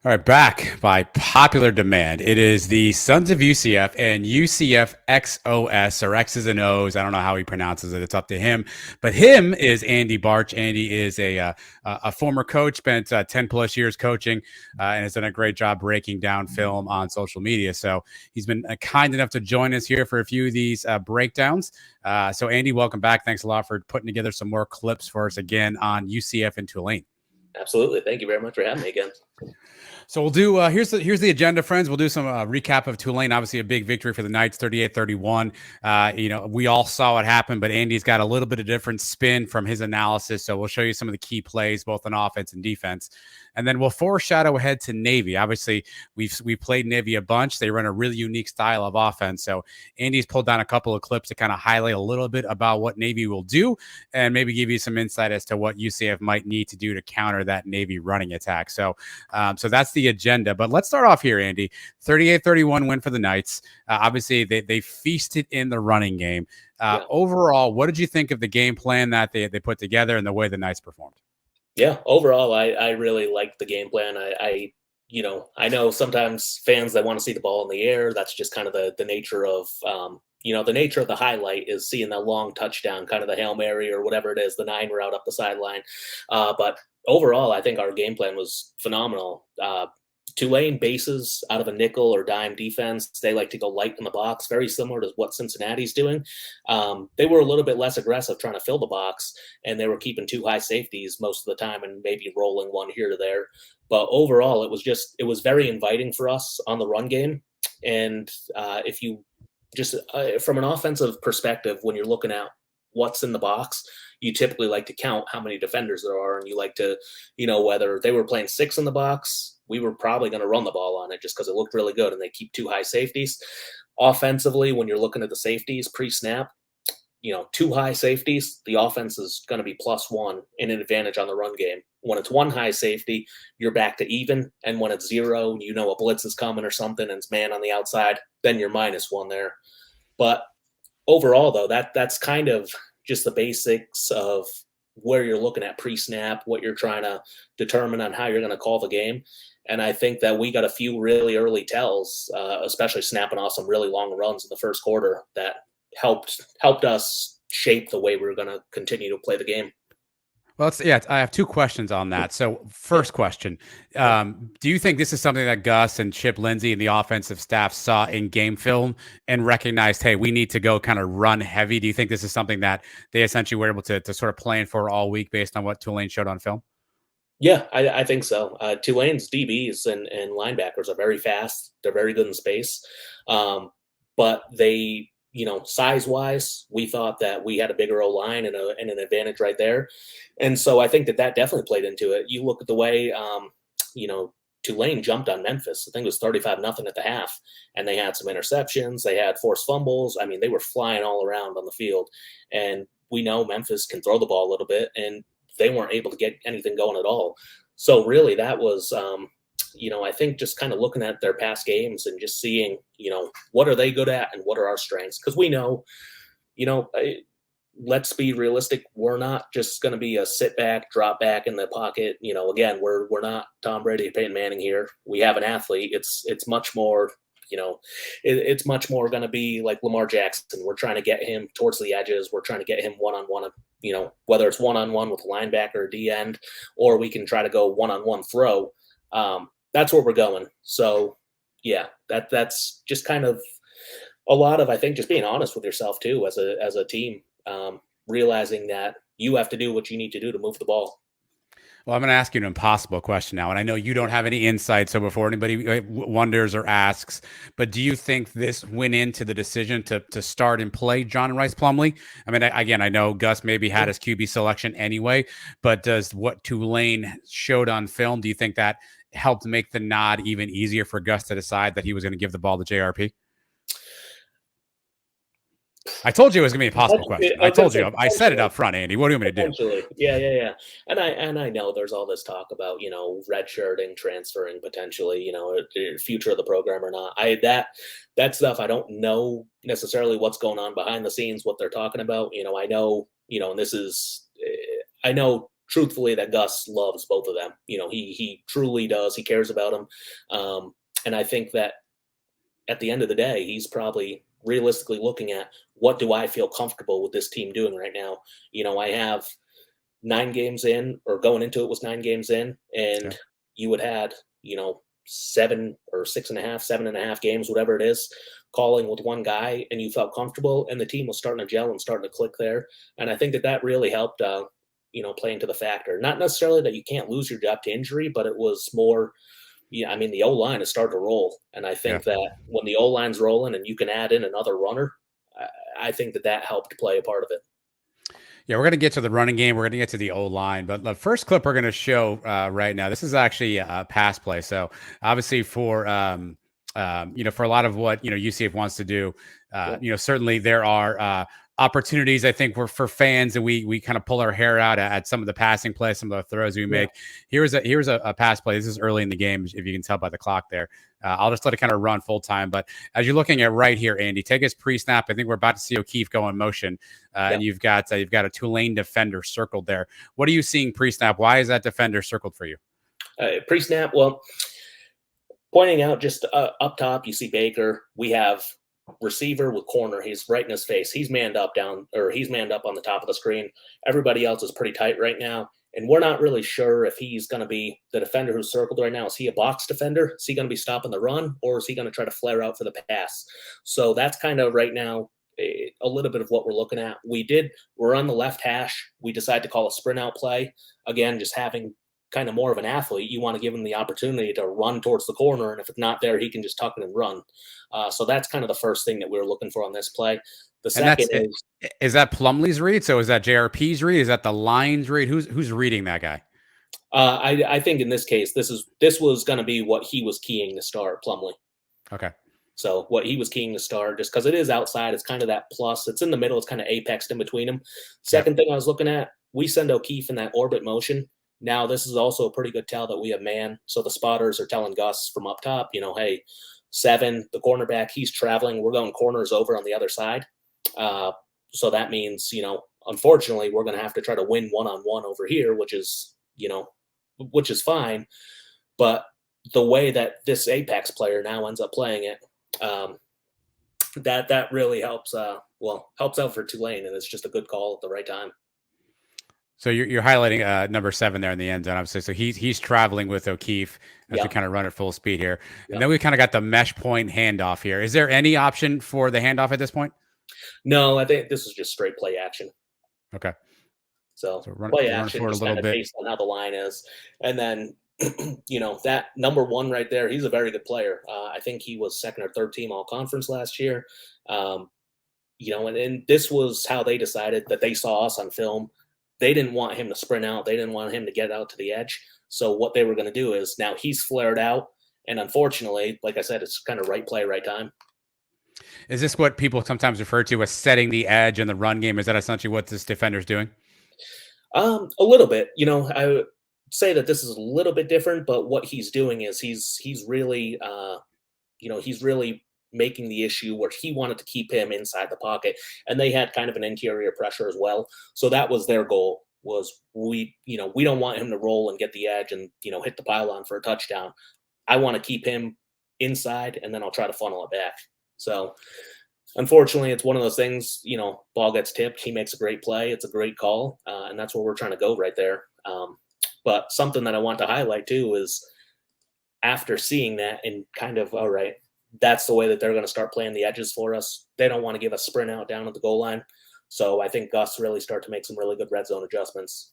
All right, back by popular demand. It is the Sons of UCF and UCFXOS or X's and O's. I don't know how he pronounces it. It's up to him. But him is Andy Barch. Andy is a former coach, spent 10 plus years coaching, and has done a great job breaking down film on social media. So he's been kind enough to join us here for a few of these breakdowns. So Andy, welcome back. Thanks a lot for putting together some more clips for us again on UCF and Tulane. Absolutely. Thank you very much for having me again. So we'll do here's the agenda, friends. We'll do some recap of Tulane. Obviously, a big victory for the Knights, 38-31. We all saw it happen, but Andy's got a little bit of different spin from his analysis. So we'll show you some of the key plays, both on offense and defense. And then we'll foreshadow ahead to Navy. Obviously, we've played Navy a bunch. They run a really unique style of offense. So Andy's pulled down a couple of clips to kind of highlight a little bit about what Navy will do and maybe give you some insight as to what UCF might need to do to counter that Navy running attack. So that's the agenda. But let's start off here, Andy. 38-31 win for the Knights. Obviously, they feasted in the running game. Overall, what did you think of the game plan that they put together and the way the Knights performed? Yeah, overall, I really liked the game plan. I know sometimes fans that want to see the ball in the air. That's just kind of the nature of the nature of the highlight is seeing that long touchdown, kind of the Hail Mary or whatever it is, the 9 route up the sideline. But overall, I think our game plan was phenomenal. Tulane bases out of a nickel or dime defense. They like to go light in the box, very similar to what Cincinnati's doing. They were a little bit less aggressive trying to fill the box, and they were keeping 2 high safeties most of the time and maybe rolling one here to there. But overall, it was very inviting for us on the run game. And if you just from an offensive perspective, when you're looking at what's in the box, you typically like to count how many defenders there are, and you like to, whether they were playing 6 in the box, we were probably going to run the ball on it just because it looked really good, and they keep 2 high safeties. Offensively, when you're looking at the safeties pre-snap, 2 high safeties, the offense is going to be +1 in an advantage on the run game. When it's 1 high safety, you're back to even, and when it's 0, a blitz is coming or something, and it's man on the outside, then you're -1 there. But overall, though, that's kind of just the basics of where you're looking at pre-snap, what you're trying to determine on how you're going to call the game. And I think that we got a few really early tells, especially snapping off some really long runs in the first quarter that helped us shape the way we were going to continue to play the game. Well, I have 2 questions on that. So first question, do you think this is something that Gus and Chip Lindsey and the offensive staff saw in game film and recognized, hey, we need to go kind of run heavy? Do you think this is something that they essentially were able to sort of plan for all week based on what Tulane showed on film? Yeah, I think so. Tulane's DBs and linebackers are very fast. They're very good in space. But they, size-wise, we thought that we had a bigger O-line and an advantage right there. And so I think that definitely played into it. You look at the way, Tulane jumped on Memphis. I think it was 35-0 at the half. And they had some interceptions. They had forced fumbles. I mean, they were flying all around on the field. And we know Memphis can throw the ball a little bit, and they weren't able to get anything going at all. So really that was, I think just kind of looking at their past games and just seeing, what are they good at and what are our strengths? Because we know, let's be realistic. We're not just going to be a sit back, drop back in the pocket. Again, we're not Tom Brady or Peyton Manning here. We have an athlete. It's much more, it's much more going to be like Lamar Jackson. We're trying to get him towards the edges. We're trying to get him one-on-one, whether it's one-on-one with a linebacker or D end, or we can try to go one-on-one throw. That's where we're going. So yeah, that's just kind of a lot of, I think, just being honest with yourself too, as a team, realizing that you have to do what you need to do to move the ball. Well, I'm going to ask you an impossible question now, and I know you don't have any insight. So before anybody wonders or asks, but do you think this went into the decision to start and play John and Rhys Plumlee? I mean, again, I know Gus maybe had his QB selection anyway, but does what Tulane showed on film, do you think that helped make the nod even easier for Gus to decide that he was going to give the ball to JRP? I told you it was going to be an impossible question. I told you. I said it up front, Andy. What do you want me to do? Yeah. And I know there's all this talk about, redshirting, transferring potentially, future of the program or not. That stuff, I don't know necessarily what's going on behind the scenes, what they're talking about. I know, and this is, I know truthfully that Gus loves both of them. He truly does. He cares about them. And I think that at the end of the day, he's probably realistically looking at, what do I feel comfortable with this team doing right now? I have 9 games in, or going into it was 9 games in, and you would had, 7 or 6.5, 7.5 games, whatever it is, calling with one guy, and you felt comfortable, and the team was starting to gel and starting to click there. And I think that really helped, play into the factor. Not necessarily that you can't lose your job to injury, but it was more, the O-line has started to roll. And I think that when the O-line's rolling and you can add in another runner, I think that helped play a part of it. Yeah, we're going to get to the running game. We're going to get to the O-line. But the first clip we're going to show right now, this is actually a pass play. So obviously for, for a lot of what, UCF wants to do, certainly there are opportunities, I think, for fans, and we kind of pull our hair out at some of the passing plays, some of the throws we make. Here's a pass play. This is early in the game, if you can tell by the clock there. I'll just let it kind of run full time. But as you're looking at right here, Andy, take us pre-snap. I think we're about to see O'Keefe go in motion, and you've got a Tulane defender circled there. What are you seeing pre-snap? Why is that defender circled for you? Pre-snap, well, pointing out just up top, you see Baker. We have receiver with corner. He's right in his face. He's manned up on the top of the screen. Everybody else is pretty tight right now. And we're not really sure if he's going to be the defender who's circled right now. Is he a box defender? Is he going to be stopping the run, or is he going to try to flare out for the pass? So that's kind of right now a little bit of what we're looking at. We're on the left hash. We decided to call a sprint out play. Again, just having kind of more of an athlete, you want to give him the opportunity to run towards the corner, and if it's not there, he can just tuck it and run. So that's kind of the first thing that we were looking for on this play. The second is that Plumlee's read? So is that JRP's read? Is that the line's read? Who's reading that guy? I think in this case, this was going to be what he was keying to start, Plumlee. Okay. So what he was keying to start, just because it is outside, it's kind of that plus. It's in the middle. It's kind of apexed in between them. Second thing I was looking at, we send O'Keefe in that orbit motion. Now, this is also a pretty good tell that we have man. So the spotters are telling Gus from up top, hey, 7, the cornerback, he's traveling. We're going corners over on the other side. So that means, unfortunately, we're going to have to try to win one-on-one over here, which is fine. But the way that this Apex player now ends up playing it, that really helps out for Tulane, and it's just a good call at the right time. So you're highlighting number 7 there in the end zone, obviously. So he's traveling with O'Keefe as we kind of run at full speed here. And then we kind of got the mesh point handoff here. Is there any option for the handoff at this point? No, I think this is just straight play action. Okay. So play action just kind of based on how the line is. And then, that number 1 right there, he's a very good player. I think he was 2nd or 3rd team all conference last year. And this was how they decided that they saw us on film. They didn't want him to sprint out. They didn't want him to get out to the edge. So what they were going to do is, now he's flared out. And unfortunately, like I said, it's kind of right play, right time. Is this what people sometimes refer to as setting the edge in the run game? Is that essentially what this defender's doing? A little bit. I would say that this is a little bit different, but what he's doing is he's really, he's really making the issue where he wanted to keep him inside the pocket, and they had kind of an interior pressure as well. So that was their goal, was we don't want him to roll and get the edge and, hit the pylon for a touchdown. I want to keep him inside, and then I'll try to funnel it back. So unfortunately, it's one of those things, ball gets tipped. He makes a great play. It's a great call. And that's where we're trying to go right there. But something that I want to highlight too is, after seeing that and kind of, all right, that's the way that they're going to start playing the edges for us. They don't want to give a sprint out down at the goal line. So I think Gus really start to make some really good red zone adjustments.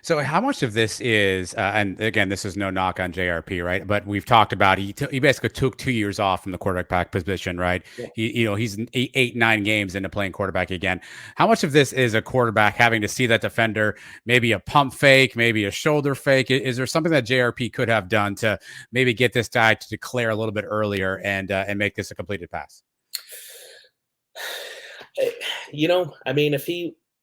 So how much of this is, and again, this is no knock on JRP, right? But we've talked about, he basically took 2 years off from the quarterback position, right? Yeah. He's 8-9 games into playing quarterback again. How much of this is a quarterback having to see that defender, maybe a pump fake, maybe a shoulder fake? Is there something that JRP could have done to maybe get this guy to declare a little bit earlier and make this a completed pass?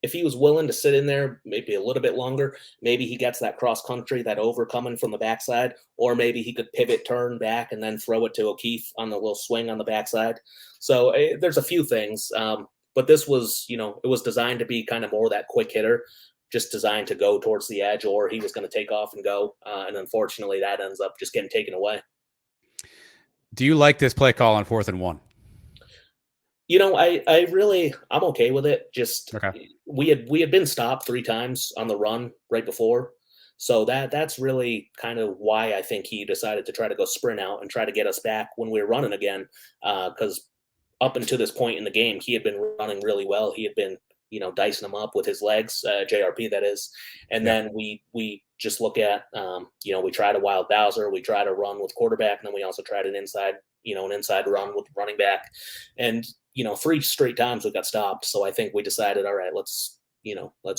If he was willing to sit in there maybe a little bit longer, maybe he gets that cross country, that overcoming from the backside, or maybe he could pivot, turn back, and then throw it to O'Keefe on the little swing on the backside. So there's a few things, but this was, it was designed to be kind of more that quick hitter. just designed to go towards the edge, or he was going to take off and go. And unfortunately, that ends up just getting taken away. Do you like this play call on 4th and 1? I'm okay with it. Just Okay. we had been stopped 3 times on the run right before. So that's really kind of why I think he decided to try to go sprint out and try to get us back when we were running again. Because up until this point in the game, he had been running really well. He had been, dicing them up with his legs, JRP that is. And Yeah. then we just look at, we tried a wild Bowser, we tried a run with quarterback, and then we also tried an inside run with running back. And 3 straight times we got stopped. So I think we decided, all right, let's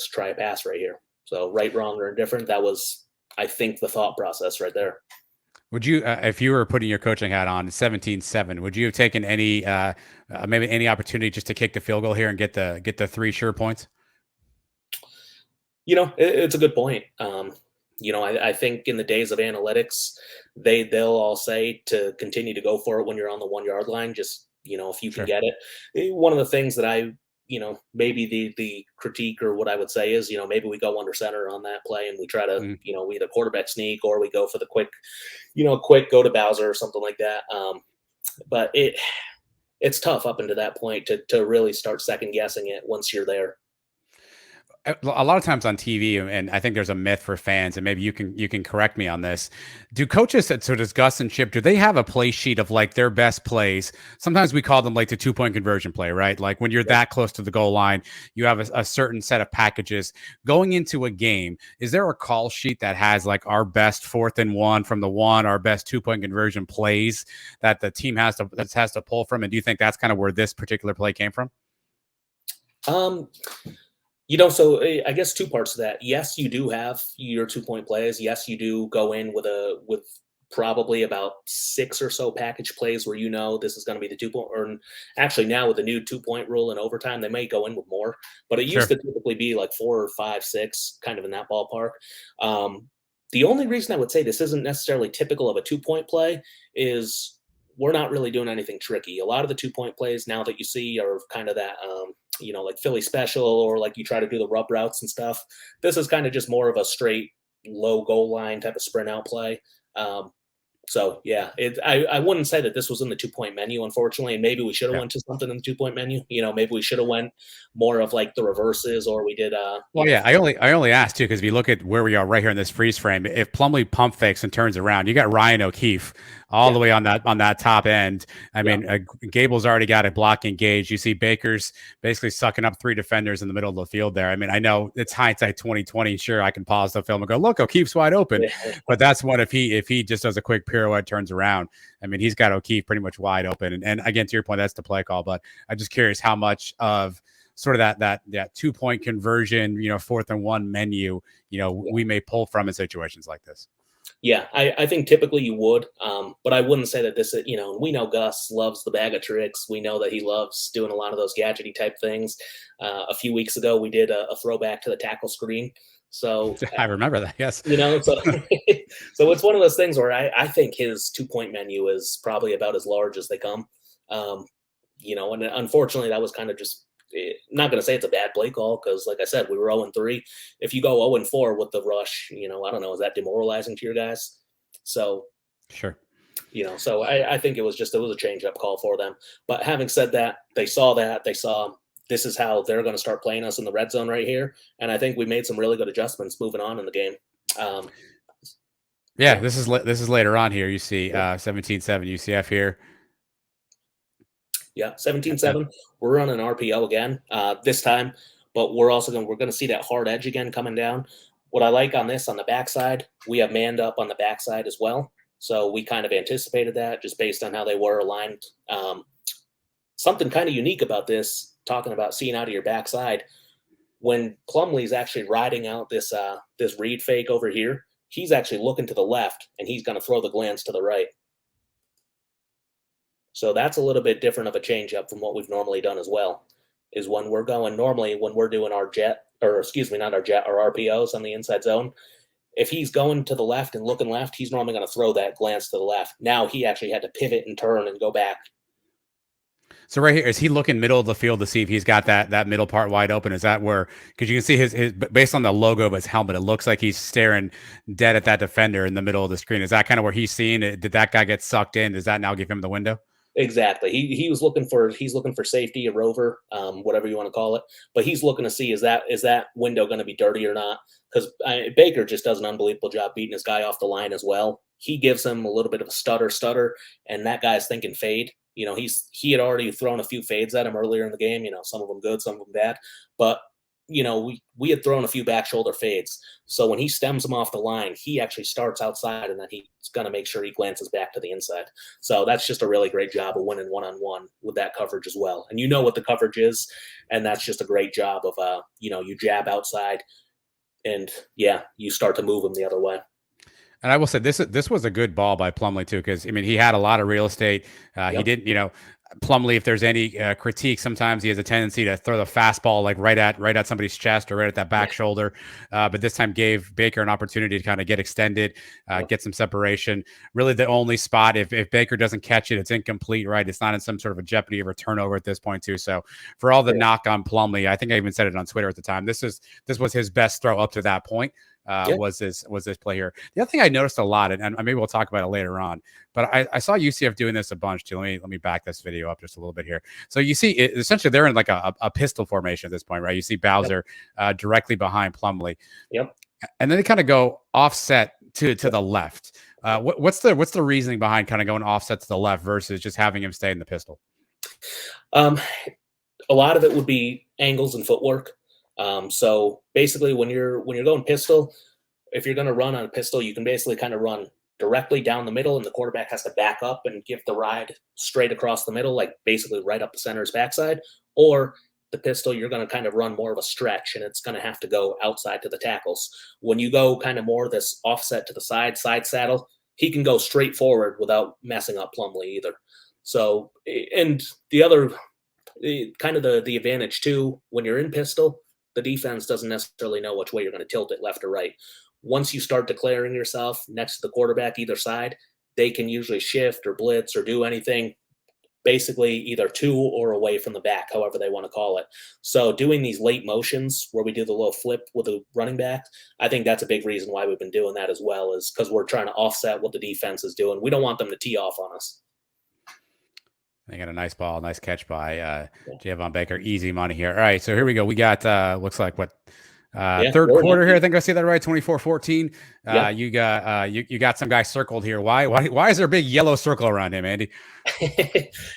try a pass right here. So right, wrong, or indifferent, that was, I think, the thought process right there. Would you, if you were putting your coaching hat on 17-7, would you have taken any, maybe any opportunity just to kick the field goal here and get the 3 sure points? It's a good point. I think in the days of analytics, they'll all say to continue to go for it when you're on the 1-yard line. Just, if you can Sure. get it. One of the things that maybe the critique or what I would say is, maybe we go under center on that play and we try to, we either quarterback sneak or we go for the quick go to Bowser or something like that. But it's tough up until that point to really start second guessing it once you're there. A lot of times on TV, and I think there's a myth for fans, and maybe you can correct me on this. Do coaches, so does Gus and Chip, do they have a play sheet of like their best plays? Sometimes we call them like the 2-point conversion play, right? Like when you're that close to the goal line, you have a certain set of packages going into a game. Is there a call sheet that has like our best 4th and 1 from the 1, our best 2-point conversion plays that the team has to pull from? And do you think that's kind of where this particular play came from? So I guess 2 parts to that. Yes, you do have your 2-point plays. Yes, you do go in with probably about 6 or so package plays where this is going to be the 2-point. Or actually, now with the new 2-point rule in overtime, they may go in with more. But it used to typically be like 4 or 5, 6, kind of in that ballpark. The only reason I would say this isn't necessarily typical of a 2-point play is we're not really doing anything tricky. A lot of the 2-point plays now that you see are kind of that. Like Philly special, or like you try to do the rub routes and stuff. This is kind of just more of a straight low goal line type of sprint out play. So yeah, I wouldn't say that this was in the 2-point menu, unfortunately. And maybe we should have went to something in the 2-point menu. Maybe we should have went more of like the reverses, or we did. I only asked too because if you look at where we are right here in this freeze frame, if Plumlee pump fakes and turns around, you got Ryan O'Keefe all the way on that top end. I mean, Gable's already got a block engaged. You see Baker's basically sucking up 3 defenders in the middle of the field there. I mean, I know it's hindsight 2020. Sure, I can pause the film and go, look, O'Keefe's wide open. But that's one if he just does a quick pirouette, turns around. I mean, he's got O'Keefe pretty much wide open. And again, to your point, that's the play call. But I'm just curious how much of sort of that 2-point conversion, 4th and 1 menu, we may pull from in situations like this. Yeah, I think typically you would, but I wouldn't say that this is, we know Gus loves the bag of tricks. We know that he loves doing a lot of those gadgety type things. A few weeks ago, we did a throwback to the tackle screen. So I remember that, yes. So it's one of those things where I think his 2-point menu is probably about as large as they come. And unfortunately, that was kind of just, not going to say it's a bad play call because, like I said, we were 0-3. If you go 0-4 with the rush, I don't know, is that demoralizing to your guys? So, sure. So I think it was a change-up call for them. But having said that, they saw this is how they're going to start playing us in the red zone right here. And I think we made some really good adjustments moving on in the game. This is later on here. You see 17-7 UCF here. Yeah, 17-7. We're running RPO again this time, but we're going to see that hard edge again coming down. What I like on this, on the backside, we have manned up on the backside as well. So we kind of anticipated that just based on how they were aligned. Something kind of unique about this, talking about seeing out of your backside, when Plumlee's actually riding out this read fake over here, he's actually looking to the left, and he's going to throw the glance to the right. So that's a little bit different of a change up from what we've normally done as well, is when we're doing our RPOs on the inside zone. If he's going to the left and looking left, he's normally going to throw that glance to the left. Now he actually had to pivot and turn and go back. So right here, is he looking middle of the field to see if he's got that middle part wide open? Is that where, because you can see his based on the logo of his helmet, it looks like he's staring dead at that defender in the middle of the screen. Is that kind of where he's seeing it? Did that guy get sucked in? Does that now give him the window? Exactly. He was looking for safety, a rover, whatever you want to call it. But he's looking to see, is that window going to be dirty or not? Because Baker just does an unbelievable job beating his guy off the line as well. He gives him a little bit of a stutter, and that guy's thinking fade. He had already thrown a few fades at him earlier in the game. Some of them good, some of them bad. But we had thrown a few back shoulder fades. So when he stems him off the line, he actually starts outside, and then he's going to make sure he glances back to the inside. So that's just a really great job of winning one-on-one with that coverage as well. And you know what the coverage is, and that's just a great job of, you jab outside, and you start to move him the other way. And I will say this was a good ball by Plumlee too, because he had a lot of real estate. Yep. He didn't, Plumlee, if there's any critique, sometimes he has a tendency to throw the fastball like right at somebody's chest or right at that back shoulder. But this time gave Baker an opportunity to kind of get extended, get some separation. Really, the only spot if Baker doesn't catch it, it's incomplete. Right, it's not in some sort of a jeopardy of a turnover at this point too. So for all the knock on Plumlee, I think I even said it on Twitter at the time. This was his best throw up to that point. Was this play here. The other thing I noticed a lot, and maybe we'll talk about it later on, but I saw UCF doing this a bunch too. Let me back this video up just a little bit here. So you see, essentially they're in like a pistol formation at this point, right? You see Bowser directly behind Plumlee. Yep. And then they kind of go offset to the left. What's the reasoning behind kind of going offset to the left versus just having him stay in the pistol? A lot of it would be angles and footwork. So basically when you're going pistol, if you're going to run on a pistol, you can basically kind of run directly down the middle, and the quarterback has to back up and give the ride straight across the middle, like basically right up the center's backside. Or the pistol, you're going to kind of run more of a stretch, and it's going to have to go outside to the tackles. When you go kind of more this offset to the side saddle, he can go straight forward without messing up Plumlee either. So, and the other kind of the advantage too, when you're in pistol, the defense doesn't necessarily know which way you're going to tilt it, left or right. Once you start declaring yourself next to the quarterback either side, they can usually shift or blitz or do anything basically either to or away from the back, however they want to call it. So doing these late motions where we do the little flip with the running back, I think that's a big reason why we've been doing that as well, is because we're trying to offset what the defense is doing. We don't want them to tee off on us. They got a nice ball, nice catch by Javon Baker. Easy money here. All right, so here we go. We got looks like what third quarter here. I think I see that right. 24-14. You got some guy circled here. Why is there a big yellow circle around him, Andy?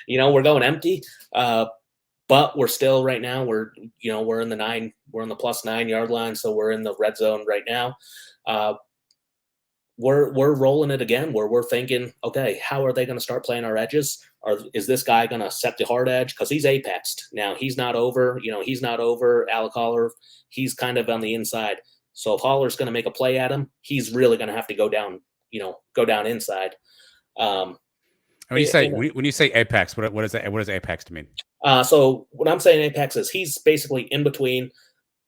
We're going empty, but we're still right now. We're in the plus 9 yard line, so we're in the red zone right now. We're rolling it again where we're thinking, okay, how are they going to start playing our edges? Or is this guy going to set the hard edge? Because he's apexed. Now, he's not over Alec Holler. He's kind of on the inside. So if Holler's going to make a play at him, he's really going to have to go down inside. When you say apex, what does apex to mean? So when I'm saying apex is he's basically in between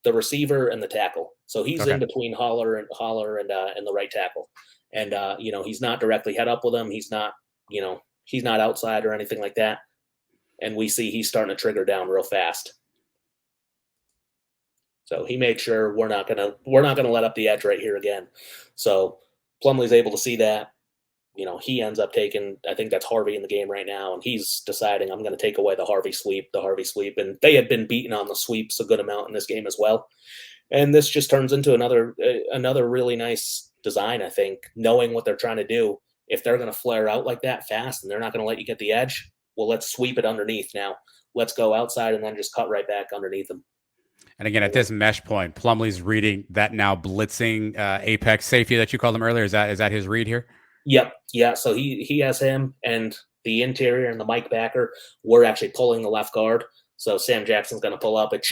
the receiver and the tackle. So he's in between Holler and the right tackle. And he's not directly head up with him. He's not outside or anything like that. And we see he's starting to trigger down real fast. So he made sure we're not gonna let up the edge right here again. So Plumlee's able to see that. He ends up taking, I think that's Harvey in the game right now, and he's deciding I'm going to take away the Harvey sweep. And they had been beaten on the sweeps a good amount in this game as well. And this just turns into another really nice design, I think, knowing what they're trying to do. If they're going to flare out like that fast and they're not going to let you get the edge, well, let's sweep it underneath now. Let's go outside and then just cut right back underneath them. And again, at this mesh point, Plumlee's reading that now blitzing apex safety that you called him earlier. Is that his read here? Yep. Yeah. So he has him and the interior and the Mike backer. We're actually pulling the left guard. So Sam Jackson's going to pull up. That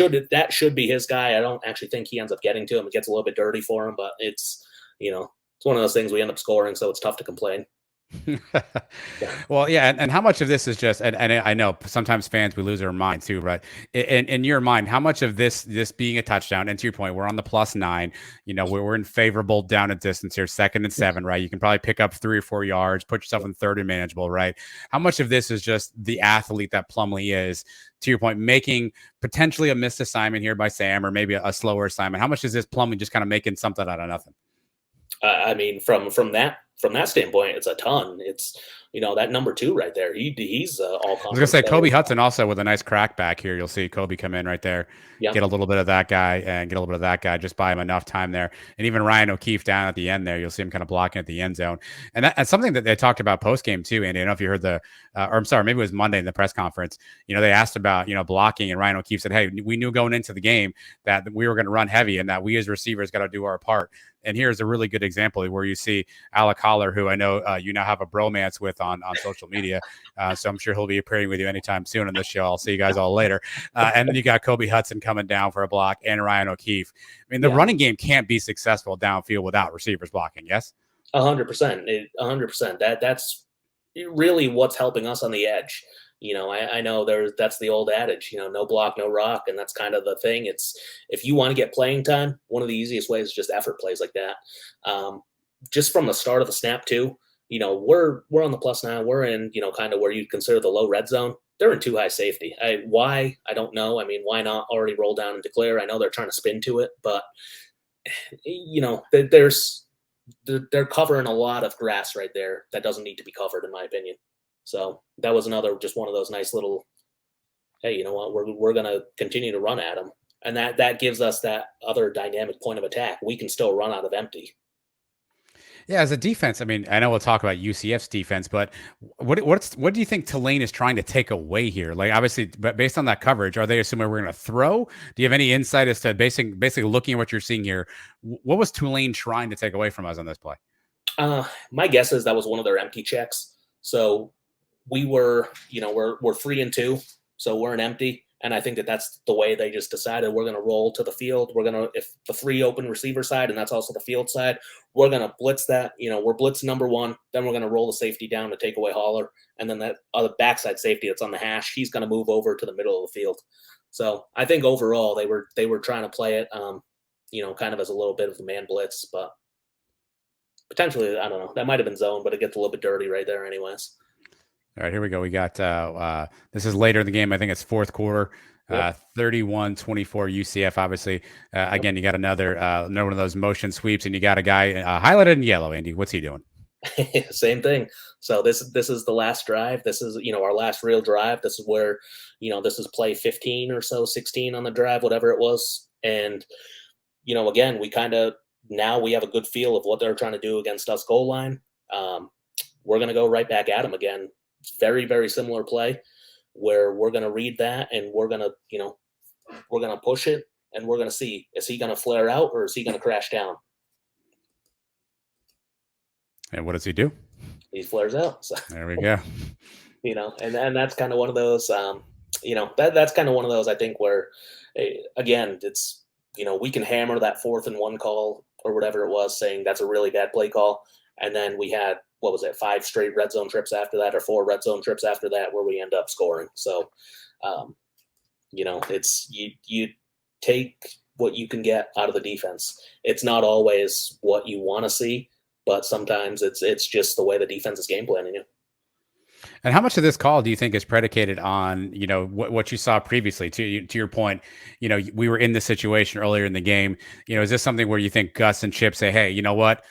should be his guy. I don't actually think he ends up getting to him. It gets a little bit dirty for him, but it's one of those things we end up scoring, so it's tough to complain. Yeah. Well, yeah, and how much of this is just, and I know sometimes fans, we lose our mind too, right? In your mind, how much of this being a touchdown, and to your point, we're on the +9, we're in favorable down and distance here, 2nd and 7, right? You can probably pick up 3 or 4 yards, put yourself in third and manageable, right? How much of this is just the athlete that Plumlee is, to your point, making potentially a missed assignment here by Sam, or maybe a slower assignment? How much is this Plumlee just kind of making something out of nothing? I mean, from that standpoint, it's a ton. It's that number two right there. He's all Was gonna conference say player Kobe as well. Hudson also with a nice crack back here. You'll see Kobe come in right there, Yeah. get a little bit of that guy and get a little bit of that guy. Just buy him enough time there, and even Ryan O'Keefe down at the end there. You'll see him kind of blocking at the end zone, and that's something that they talked about post game too. Andy, I don't know if you heard or I'm sorry, maybe it was Monday in the press conference. They asked about blocking, and Ryan O'Keefe said, "Hey, we knew going into the game that we were going to run heavy, and that we as receivers got to do our part." And here's a really good example where you see Alec Holler, who I know you now have a bromance with on social media. So I'm sure he'll be appearing with you anytime soon on this show. I'll see you guys all later. And then you got Kobe Hudson coming down for a block and Ryan O'Keefe. I mean, the Yeah. running game can't be successful downfield without receivers blocking. Yes. 100%. 100%. That's really what's helping us on the edge. I know that's the old adage, no block, no rock, and that's kind of the thing. It's if you want to get playing time, one of the easiest ways is just effort plays like that. Just from the start of the snap too, we're on the +9. We're in, kind of where you consider the low red zone. They're in too high safety. Why? I don't know. I mean, why not already roll down and declare? I know they're trying to spin to it, but there's they're covering a lot of grass right there that doesn't need to be covered, in my opinion. So that was another just one of those nice little, hey, you know what? We're gonna continue to run at them, and that gives us that other dynamic point of attack. We can still run out of empty. Yeah, as a defense, I mean, I know we'll talk about UCF's defense, but what do you think Tulane is trying to take away here? Like, obviously, but based on that coverage, are they assuming we're going to throw? Do you have any insight as to basically looking at what you're seeing here? What was Tulane trying to take away from us on this play? My guess is that was one of their empty checks. So we were, we're 3-2, so we're an empty. And I think that's the way they just decided we're going to roll to the field. We're going to, if the 3 open receiver side, and that's also the field side, we're going to blitz that. We're blitzing number 1. Then we're going to roll the safety down to take away Holler. And then that other backside safety that's on the hash, he's going to move over to the middle of the field. So I think overall they were trying to play it, kind of as a little bit of the man blitz, but potentially, I don't know. That might have been zone, but it gets a little bit dirty right there, anyways. All right, here we go. We got this is later in the game. I think it's fourth quarter. Yep. 31-24 UCF. Obviously, again, you got another one of those motion sweeps, and you got a guy highlighted in yellow. Andy, what's he doing? Same thing. So this is the last drive. This is our last real drive. This is where this is play 15 or so, 16 on the drive, whatever it was. And again, now we have a good feel of what they're trying to do against us goal line. We're going to go right back at them again. Very, very similar play where we're going to read that and we're going to push it and we're going to see, is he going to flare out or is he going to crash down? And what does he do? He flares out. So, There we go. and that's kind of one of those, that's kind of one of those, I think, where, again, it's, we can hammer that 4th and 1 call or whatever it was, saying that's a really bad play call. And then we had, what was it, 5 straight red zone trips after that, or 4 red zone trips after that, where we end up scoring. So, it's you take what you can get out of the defense. It's not always what you want to see, but sometimes it's just the way the defense is game planning you. And how much of this call do you think is predicated on, what you saw previously? To your point, we were in this situation earlier in the game. Is this something where you think Gus and Chip say, hey, you know what?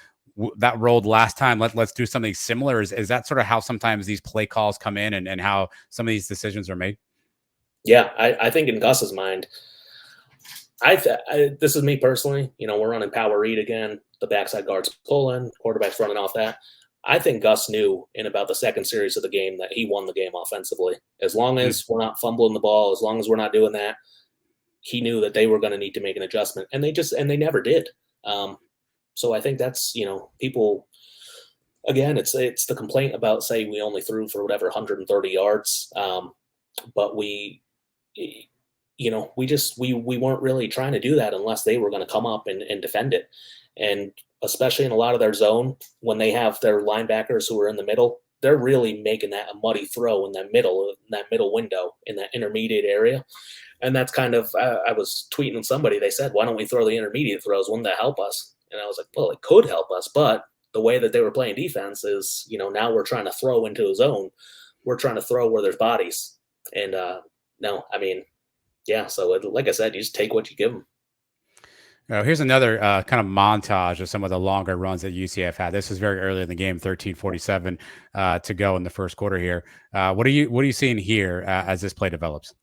That rolled last time. Let's do something similar. Is that sort of how sometimes these play calls come in and how some of these decisions are made? Yeah, I think in Gus's mind, this is me personally. We're running power read again. The backside guard's pulling, quarterback's running off that. I think Gus knew in about the second series of the game that he won the game offensively. As long as we're not fumbling the ball, as long as we're not doing that, he knew that they were going to need to make an adjustment, and they never did. So I think that's people. Again, it's the complaint about, say, we only threw for whatever 130 yards, but we weren't really trying to do that unless they were going to come up and defend it. And especially in a lot of their zone, when they have their linebackers who are in the middle, they're really making that a muddy throw in that middle window, in that intermediate area. And that's kind of, I was tweeting somebody, they said, why don't we throw the intermediate throws? Wouldn't that help us? And I was like, well, it could help us, but the way that they were playing defense is, now we're trying to throw into a zone. We're trying to throw where there's bodies. And no, I mean, yeah. So like I said, you just take what you give them. Here's another kind of montage of some of the longer runs that UCF had. This is very early in the game, 13:47 to go in the first quarter here. What are you seeing here as this play develops?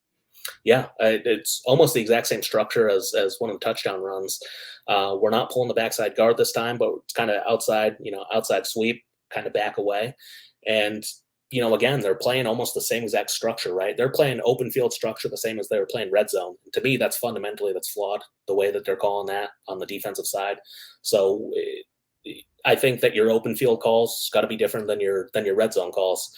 Yeah, it's almost the exact same structure as one of the touchdown runs. We're not pulling the backside guard this time, but it's kind of outside sweep, kind of back away. And, again, they're playing almost the same exact structure, right? They're playing open field structure the same as they were playing red zone. To me, that's flawed, the way that they're calling that on the defensive side. So I think that your open field calls got to be different than your red zone calls.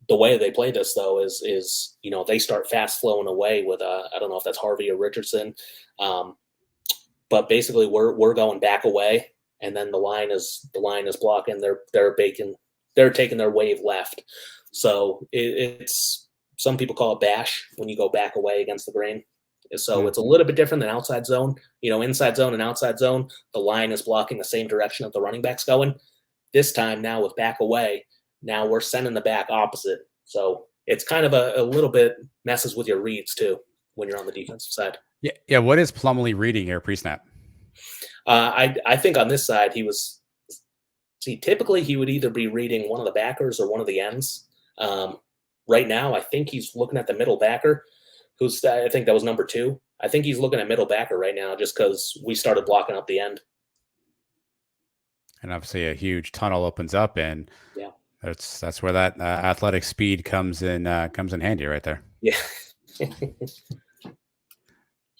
The way they play this, though, is they start fast flowing away with I don't know if that's Harvey or Richardson, but basically we're going back away, and then the line is blocking. They're taking their wave left. So it's some people call it bash when you go back away against the grain. So it's a little bit different than outside zone. Inside zone and outside zone, the line is blocking the same direction that the running back's going. This time now with back away, now we're sending the back opposite. So it's kind of a little bit messes with your reads too when you're on the defensive side. Yeah. What is Plumlee reading here pre-snap? I think on this side typically he would either be reading one of the backers or one of the ends. Right now, I think he's looking at the middle backer, I think that was number 2. I think he's looking at middle backer right now just because we started blocking up the end. And obviously a huge tunnel opens up, and yeah, that's where that athletic speed comes in handy right there. Yeah.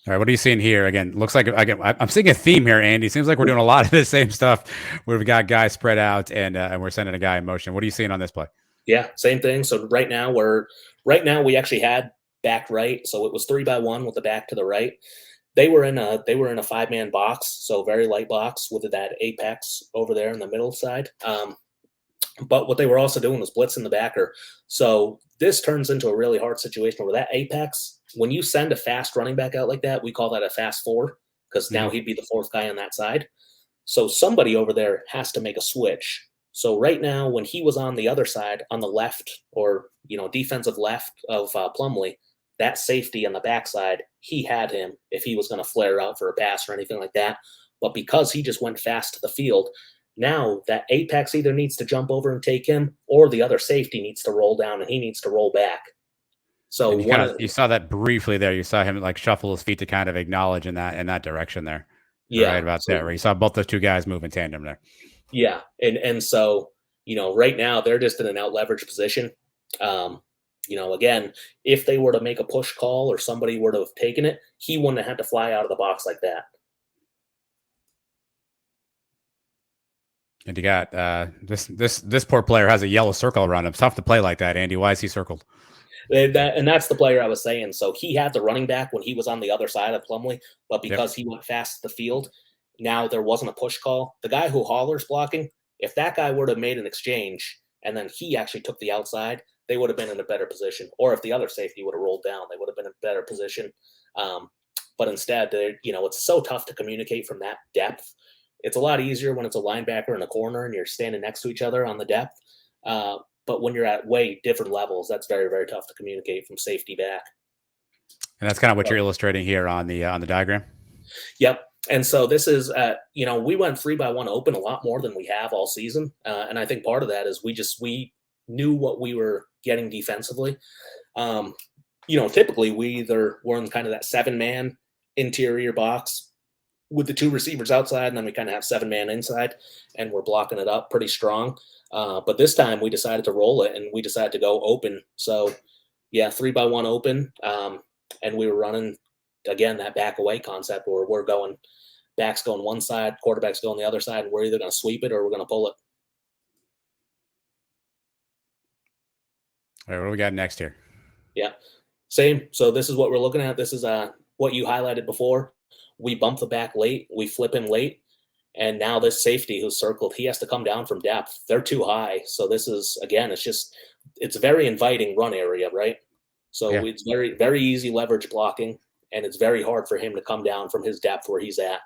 All right, what are you seeing here? Again, looks like I'm seeing a theme here, Andy. Seems like we're doing a lot of the same stuff where we've got guys spread out and we're sending a guy in motion. What are you seeing on this play? Yeah, same thing. So right now we actually had back right, so it was 3-by-1 with the back to the right. They were in a 5-man box, so very light box with that apex over there in the middle side. But what they were also doing was blitzing the backer. So this turns into a really hard situation where that apex, when you send a fast running back out like that, we call that a fast 4 because now he'd be the 4th guy on that side. So somebody over there has to make a switch. So right now, when he was on the other side, on the left or, defensive left of Plumlee, that safety on the backside, he had him if he was going to flare out for a pass or anything like that. But because he just went fast to the field, now that apex either needs to jump over and take him or the other safety needs to roll down and he needs to roll back. So you saw that briefly there. You saw him like shuffle his feet to kind of acknowledge in that direction there. Yeah. Right about there, where you saw both those two guys move in tandem there. Yeah. And so, right now they're just in an out leverage position. Again, if they were to make a push call or somebody were to have taken it, he wouldn't have had to fly out of the box like that. And you got this poor player has a yellow circle around him. It's tough to play like that, Andy. Why is he circled? And that's the player I was saying. So he had the running back when he was on the other side of Plumlee, but because he went fast to the field, now there wasn't a push call. The guy who Haller's blocking, if that guy would have made an exchange and then he actually took the outside, they would have been in a better position. Or if the other safety would have rolled down, they would have been in a better position. But instead, it's so tough to communicate from that depth. It's a lot easier when it's a linebacker in a corner and you're standing next to each other on the depth. But when you're at way different levels, that's very, very tough to communicate from safety back. And that's kind of what you're illustrating here on the diagram. Yep. And so this is, we went 3-by-1 open a lot more than we have all season. And I think part of that is we knew what we were getting defensively. Typically we either were in kind of that 7-man interior box with the 2 receivers outside, and then we kind of have 7-man inside, and we're blocking it up pretty strong. But this time we decided to roll it, and we decided to go open. So, 3-by-1 open, and we were running, again, that back away concept where we're going, backs going one side, quarterback's going the other side, and we're either going to sweep it or we're going to pull it. All right, what do we got next here? Yeah, same. So this is what we're looking at. This is what you highlighted before. We bump the back late. We flip him late. And now this safety who's circled, he has to come down from depth. They're too high. So this is, again, it's a very inviting run area, right? So Yeah. it's very, very easy leverage blocking, and it's very hard for him to come down from his depth where he's at.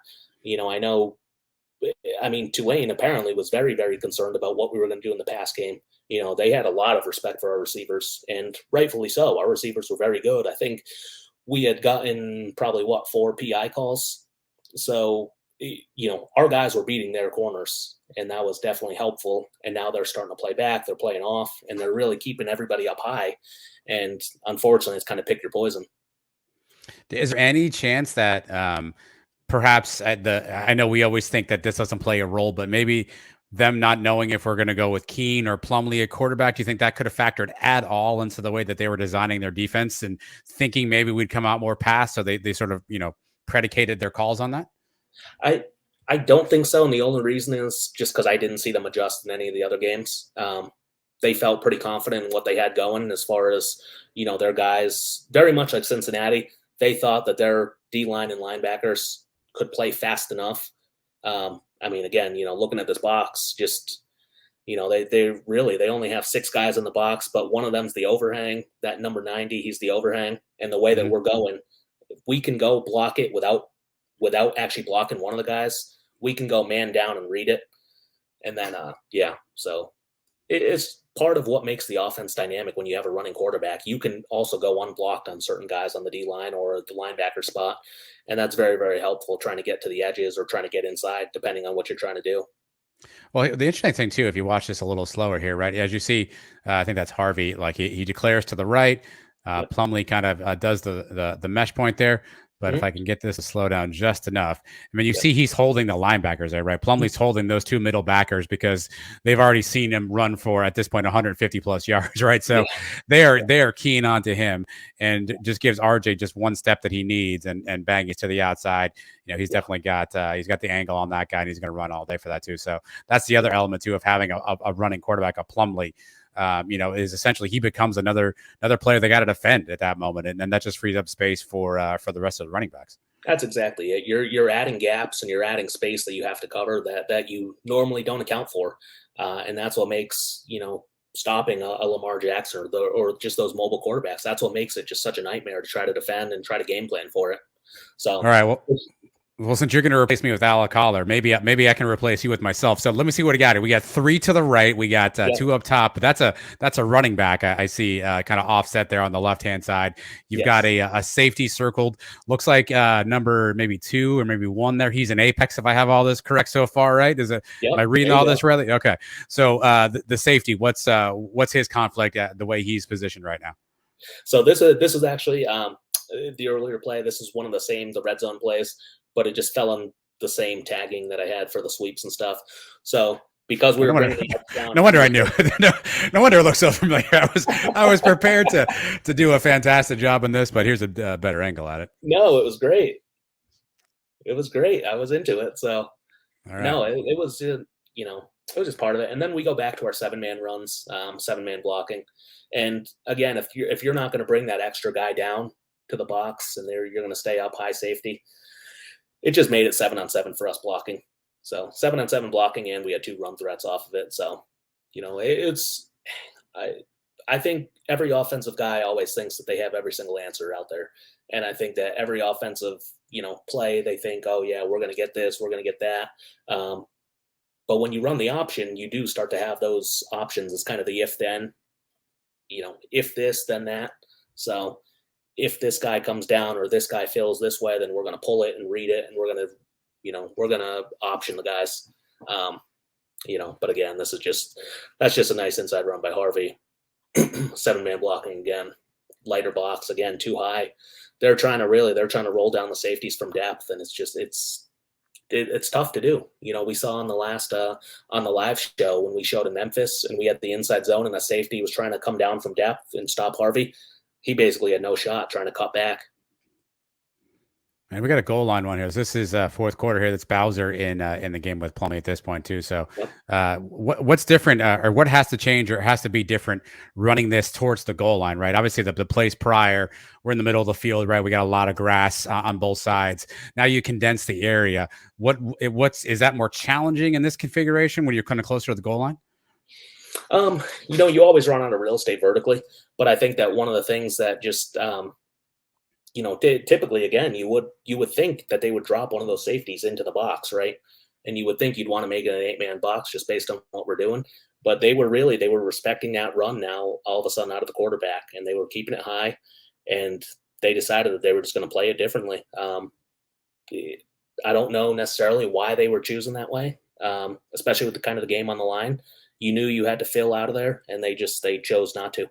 I mean, Tulane apparently was very, very concerned about what we were going to do in the pass game. They had a lot of respect for our receivers, and rightfully so. Our receivers were very good. I think we had gotten probably 4 PI calls. So, our guys were beating their corners, and that was definitely helpful. And now they're starting to play back. They're playing off, and they're really keeping everybody up high. And unfortunately, it's kind of pick your poison. Is there any chance that perhaps I know we always think that this doesn't play a role, but maybe them not knowing if we're going to go with Keene or Plumlee at quarterback, do you think that could have factored at all into the way that they were designing their defense and thinking maybe we'd come out more pass? So they sort of, predicated their calls on that? I don't think so. And the only reason is just because I didn't see them adjust in any of the other games. They felt pretty confident in what they had going as far as, their guys, very much like Cincinnati. They thought that their D-line and linebackers could play fast enough. I mean, again, looking at this box, just, they only have 6 guys in the box, but one of them's the overhang. That number 90, he's the overhang. And the way that we're going, if we can go block it without actually blocking one of the guys, we can go man down and read it. And then, so it's part of what makes the offense dynamic when you have a running quarterback. You can also go unblocked on certain guys on the D-line or the linebacker spot. And that's very, very helpful trying to get to the edges or trying to get inside, depending on what you're trying to do. Well, the interesting thing too, if you watch this a little slower here, right? As you see, I think that's Harvey. Like he declares to the right. Yep. Plumlee kind of does the mesh point there. But if I can get this to slow down just enough, I mean, you see he's holding the linebackers there, right? Plumlee's holding those 2 middle backers because they've already seen him run for, at this point, 150 plus yards, right? So they are keying onto him, and just gives RJ just one step that he needs, and bang, he's to the outside. He's definitely got he's got the angle on that guy, and he's going to run all day for that too. So that's the other element too of having a running quarterback, a Plumlee. Is essentially he becomes another player they got to defend at that moment, and then that just frees up space for the rest of the running backs. That's exactly it. You're adding gaps and you're adding space that you have to cover that you normally don't account for, and that's what makes stopping a Lamar Jackson or just those mobile quarterbacks. That's what makes it just such a nightmare to try to defend and try to game plan for it. So all right, well, since you're going to replace me with Alec Collar, maybe I can replace you with myself. So let me see what we got here. We got 3 to the right. We got 2 up top. But that's a running back. I see kind of offset there on the left hand side. You've got a safety circled. Looks like number maybe 2 or maybe 1 there. He's an apex if I have all this correct so far, right? Am I reading all this right? Okay. So the safety. What's his conflict the way he's positioned right now? So this is actually the earlier play. This is one of the red zone plays, but it just fell on the same tagging that I had for the sweeps and stuff. So because we were no wonder I knew. no wonder it looks so familiar. I was prepared to do a fantastic job on this, but here's a better angle at it. No, it was great. It was great. I was into it. So no, it was it was just part of it. And then we go back to our 7-man runs, 7-man blocking. And again, if you're not going to bring that extra guy down to the box and you're going to stay up high safety, it just made it 7-on-7 for us blocking. So 7-on-7 blocking, and we had 2 run threats off of it. So, I think every offensive guy always thinks that they have every single answer out there. And I think that every offensive, play, they think, oh yeah, we're going to get this, we're going to get that. But when you run the option, you do start to have those options as kind of the if then, if this, then that. So if this guy comes down or this guy fills this way, then we're going to pull it and read it, and we're going to option the guys. But again, that's just a nice inside run by Harvey. 7-man blocking again, lighter box again, too high. They're trying to roll down the safeties from depth, and it's tough to do. We saw on the last on the live show when we showed in Memphis and we had the inside zone and the safety was trying to come down from depth and stop Harvey. He basically had no shot trying to cut back. And we got a goal line one here. So this is fourth quarter here. That's Bowser in the game with Plumlee at this point too. So Yep. what's different or what has to change or has to be different running this towards the goal line, right? Obviously the plays prior, we're in the middle of the field, right? We got a lot of grass on both sides. Now you condense the area. What's is that more challenging in this configuration when you're kind of closer to the goal line? You always run out of real estate vertically, but I think that one of the things that just typically, again, you would think that they would drop one of those safeties into the box, right? And you would think you'd want to make it an 8-man box just based on what we're doing. But they were respecting that run now all of a sudden out of the quarterback, and they were keeping it high, and they decided that they were just going to play it differently. I don't know necessarily why they were choosing that way, especially with the kind of the game on the line. You knew you had to fill out of there, and they chose not to.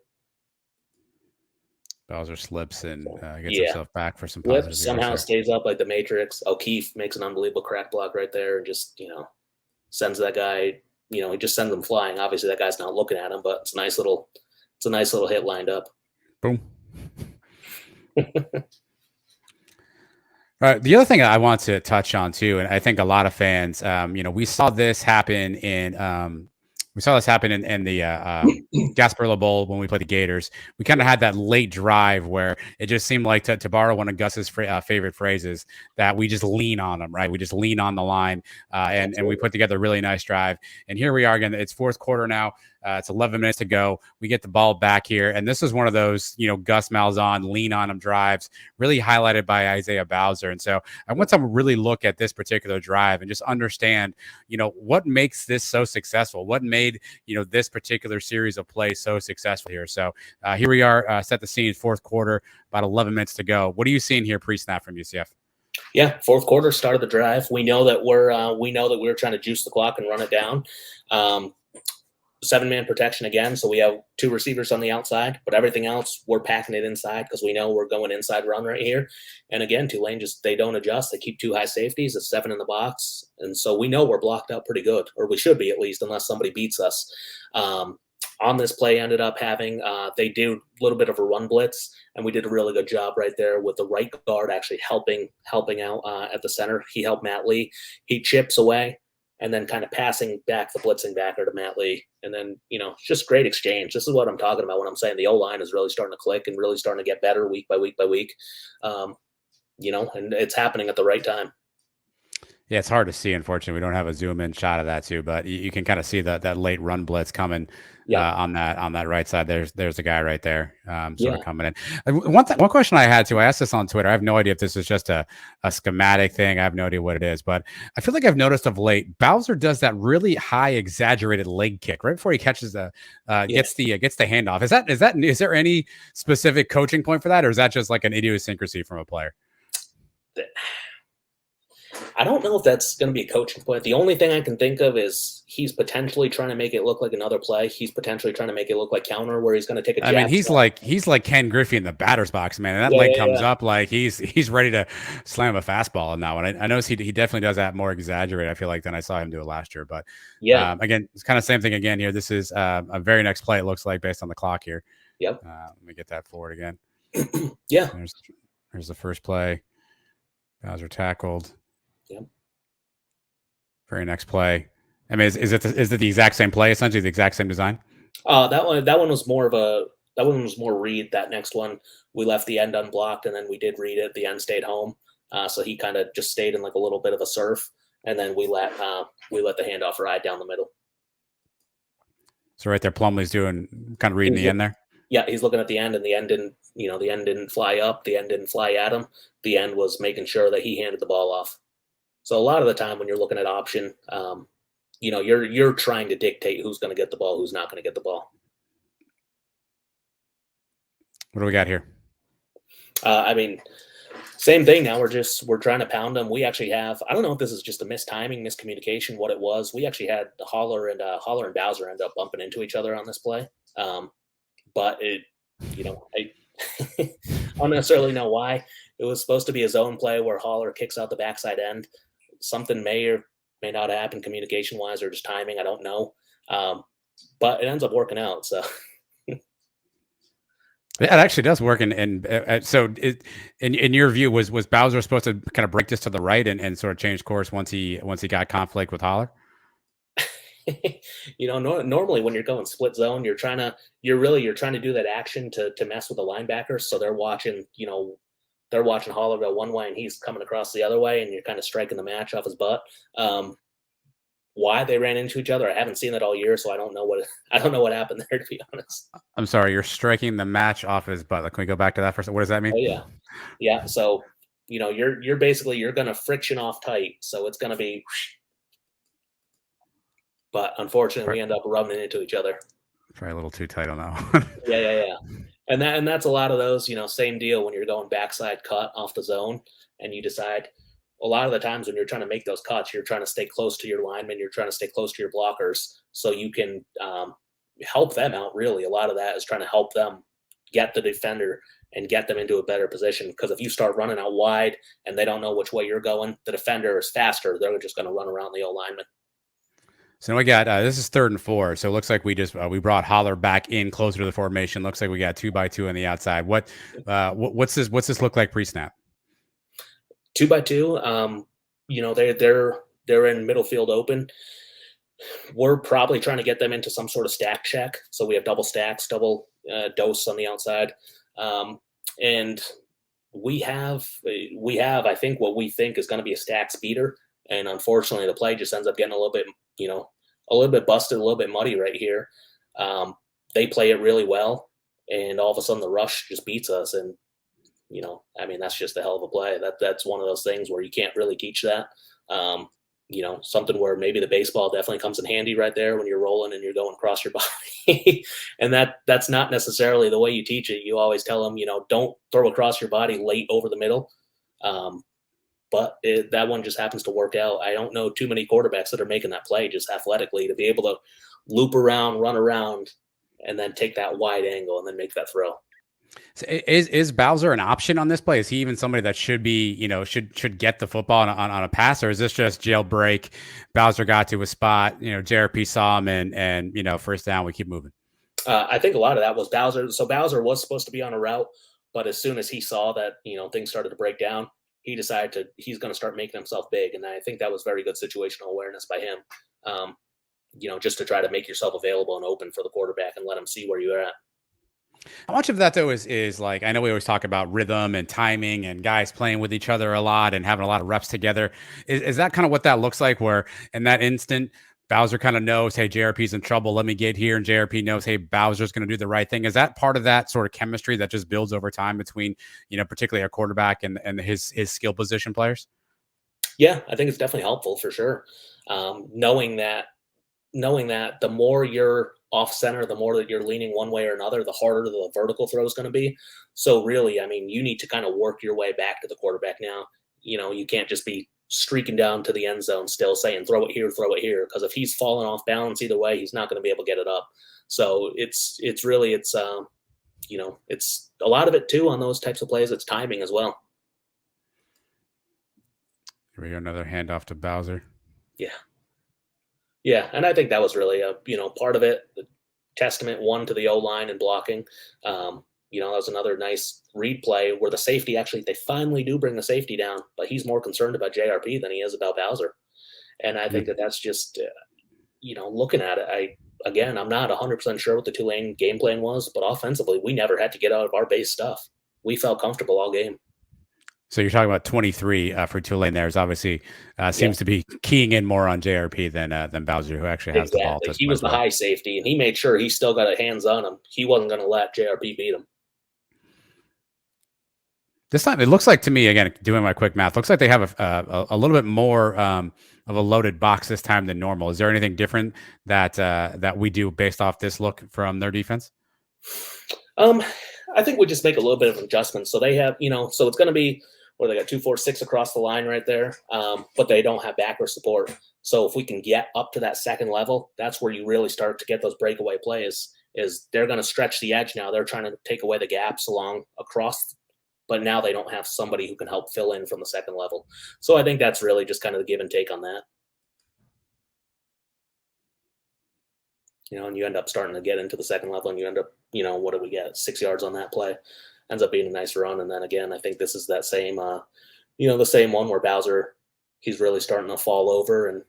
Bowser slips and gets Yeah. himself back for some Flip positive yards somehow there. stays up like the Matrix. O'Keefe makes an unbelievable crack block right there and just, sends that guy, he just sends him flying. Obviously that guy's not looking at him, but it's a nice little hit lined up. Boom. The other thing I want to touch on too, and I think a lot of fans, we saw this happen in the Gasparilla Bowl when we played the Gators. We kind of had that late drive where it just seemed like, to borrow one of Gus's favorite phrases, that we just lean on them, right? We just lean on the line, and we put together a really nice drive. And here we are again. It's fourth quarter now. It's 11 minutes to go. We get the ball back here. And this is one of those, Gus Malzahn lean on him drives, really highlighted by Isaiah Bowser. And so I want someone to really look at this particular drive and just understand, what makes this so successful? What made, this particular series of plays so successful here? So here we are, set the scene, fourth quarter, about 11 minutes to go. What are you seeing here pre-snap from UCF? Yeah, fourth quarter, start of the drive. We know that we're trying to juice the clock and run it down. 7-man protection again, so we have 2 receivers on the outside, but everything else we're packing it inside because we know we're going inside run right here. And again, Tulane they don't adjust. They keep 2 high safeties, a 7 in the box, and so we know we're blocked out pretty good, or we should be at least, unless somebody beats us. On this play, ended up having they do a little bit of a run blitz, and we did a really good job right there with the right guard actually helping out at the center. He helped Matt Lee. He chips away, and then kind of passing back the blitzing backer to Matt Lee. And then, just great exchange. This is what I'm talking about when I'm saying the O-line is really starting to click and really starting to get better week by week by week. And it's happening at the right time. Yeah, it's hard to see. Unfortunately, we don't have a zoom in shot of that too, but you can kind of see that late run blitz coming on that right side. There's the guy right there, sort of coming in. One question I had too. I asked this on Twitter. I have no idea if this is just a schematic thing. I have no idea what it is, but I feel like I've noticed of late Bowser does that really high exaggerated leg kick right before he catches gets the handoff. Is there any specific coaching point for that, or is that just like an idiosyncrasy from a player? I don't know if that's going to be a coaching point. The only thing I can think of is he's potentially trying to make it look like another play. He's potentially trying to make it look like counter, where he's going to take a jab. I mean, he's like Ken Griffey in the batter's box, man. And that leg comes up like he's ready to slam a fastball in that one. I notice he definitely does that more exaggerated, I feel like, than I saw him do it last year. But again, it's kind of same thing again here. This is a very next play, it looks like, based on the clock here. Yep. Let me get that forward again. Yeah. There's the first play. Bowser tackled. Yep. Very next play. I mean, is it the exact same play, essentially the exact same design? That one was more read. That next one, we left the end unblocked, and then we did read it. The end stayed home, so he kind of just stayed in like a little bit of a surf, and then we let the handoff ride down the middle. So right there, Plumlee's doing kind of reading the end there. Yeah, he's looking at the end, and the end didn't fly up, the end didn't fly at him. The end was making sure that he handed the ball off. So a lot of the time when you're looking at option, you're trying to dictate who's going to get the ball, who's not going to get the ball. What do we got here? I mean, same thing now. We're trying to pound them. We actually have, I don't know if this is just a mistiming, miscommunication, what it was. We actually had Holler and Bowser end up bumping into each other on this play. But I don't necessarily know why. It was supposed to be a zone play where Holler kicks out the backside end. Something may or may not happen communication-wise or just timing. I don't know. But it ends up working out. So Yeah, it actually does work. And so, in your view, was Bowser supposed to kind of break this to the right and sort of change course once he got conflict with Holler? Normally when you're going split zone, you're trying to do that action to mess with the linebackers. So they're watching Holler go one way and he's coming across the other way, and you're kind of striking the match off his butt. Um, why they ran into each other, I haven't seen that all year, so I don't know what happened there, to be honest. I'm sorry, you're striking the match off his butt. Like, can we go back to that for a second? What does that mean? Oh yeah, yeah. So you're basically you're gonna friction off tight, so it's gonna be. But unfortunately, we Probably, end up rubbing into each other. probably a little too tight on that one. Yeah, yeah, yeah. And that's a lot of those, same deal when you're going backside cut off the zone and you decide a lot of the times when you're trying to make those cuts, you're trying to stay close to your linemen, you're trying to stay close to your blockers so you can help them out. Really, a lot of that is trying to help them get the defender and get them into a better position. Because if you start running out wide and they don't know which way you're going, the defender is faster. They're just going to run around the old lineman. So we got this is 3rd and 4. So it looks like we brought Holler back in closer to the formation. Looks like we got 2x2 on the outside. What's this look like pre-snap? 2x2. They're in middle field open. We're probably trying to get them into some sort of stack check. So we have double stacks, double dose on the outside, and we have I think what we think is going to be a stack speeder. And unfortunately, the play just ends up getting a little bit busted, a little bit muddy right here. They play it really well, and all of a sudden the rush just beats us. And that's just a hell of a play. That's one of those things where you can't really teach that. Something where maybe the baseball definitely comes in handy right there when you're rolling and you're going across your body. And that's not necessarily the way you teach it. You always tell them, don't throw across your body late over the middle. But that one just happens to work out. I don't know too many quarterbacks that are making that play just athletically to be able to loop around, run around, and then take that wide angle and then make that throw. So is Bowser an option on this play? Is he even somebody that should be, should get the football on a pass, or is this just jailbreak? Bowser got to a spot, JRP saw him and first down, we keep moving. I think a lot of that was Bowser. So Bowser was supposed to be on a route, but as soon as he saw that, things started to break down, he decided he's going to start making himself big. And I think that was very good situational awareness by him, just to try to make yourself available and open for the quarterback and let him see where you're at. How much of that though is like, I know we always talk about rhythm and timing and guys playing with each other a lot and having a lot of reps together. Is that kind of what that looks like, where in that instant Bowser kind of knows, hey, JRP's in trouble, let me get here, and JRP knows, hey, Bowser's going to do the right thing? Is that part of that sort of chemistry that just builds over time between, particularly a quarterback and his skill position players? Yeah, I think it's definitely helpful for sure. Knowing that the more you're off center, the more that you're leaning one way or another, the harder the vertical throw is going to be. So really, you need to kind of work your way back to the quarterback now. You can't just be streaking down to the end zone still saying throw it here, because if he's falling off balance either way, he's not going to be able to get it up. So it's a lot of it too on those types of plays. It's timing as well. Here we go, another handoff to Bowser. Yeah, and I think that was really part of it. The testament one to the O-line and blocking. That was another nice read play where the safety they finally do bring the safety down, but he's more concerned about JRP than he is about Bowser. And I think that's just looking at it. I'm not 100% sure what the Tulane game plan was, but offensively we never had to get out of our base stuff. We felt comfortable all game. So you're talking about 23 for Tulane. There's obviously seems to be keying in more on JRP than Bowser, who actually has the ball. He was the high safety, and he made sure he still got hands on him. He wasn't going to let JRP beat him. This time, it looks like to me, again, doing my quick math, looks like they have a little bit more of a loaded box this time than normal. Is there anything different that we do based off this look from their defense? I think we just make a little bit of adjustments. So they have, so it's going to be where they got 2, 4, 6 across the line right there, but they don't have backer support. So if we can get up to that second level, that's where you really start to get those breakaway plays. Is they're going to stretch the edge now. They're trying to take away the gaps across, but now they don't have somebody who can help fill in from the second level. So I think that's really just kind of the give and take on that. and you end up starting to get into the second level, and you end up, what do we get? 6 yards on that play. Ends up being a nice run. And then again, I think this is that same, the same one where Bowser, he's really starting to fall over and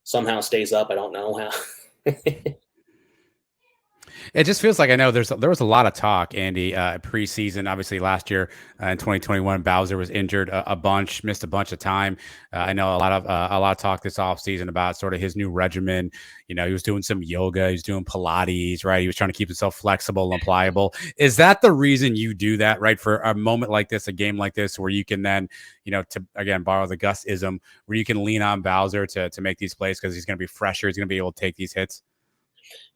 somehow stays up. I don't know how. It just feels like, I know there was a lot of talk, Andy, preseason. Obviously, last year in 2021, Bowser was injured a bunch, missed a bunch of time. I know a lot of talk this offseason about sort of his new regimen. He was doing some yoga, he was doing Pilates, right? He was trying to keep himself flexible and pliable. Is that the reason you do that, right? For a moment like this, a game like this, where you can then, to again borrow the Gus-ism, where you can lean on Bowser to make these plays because he's going to be fresher, he's going to be able to take these hits.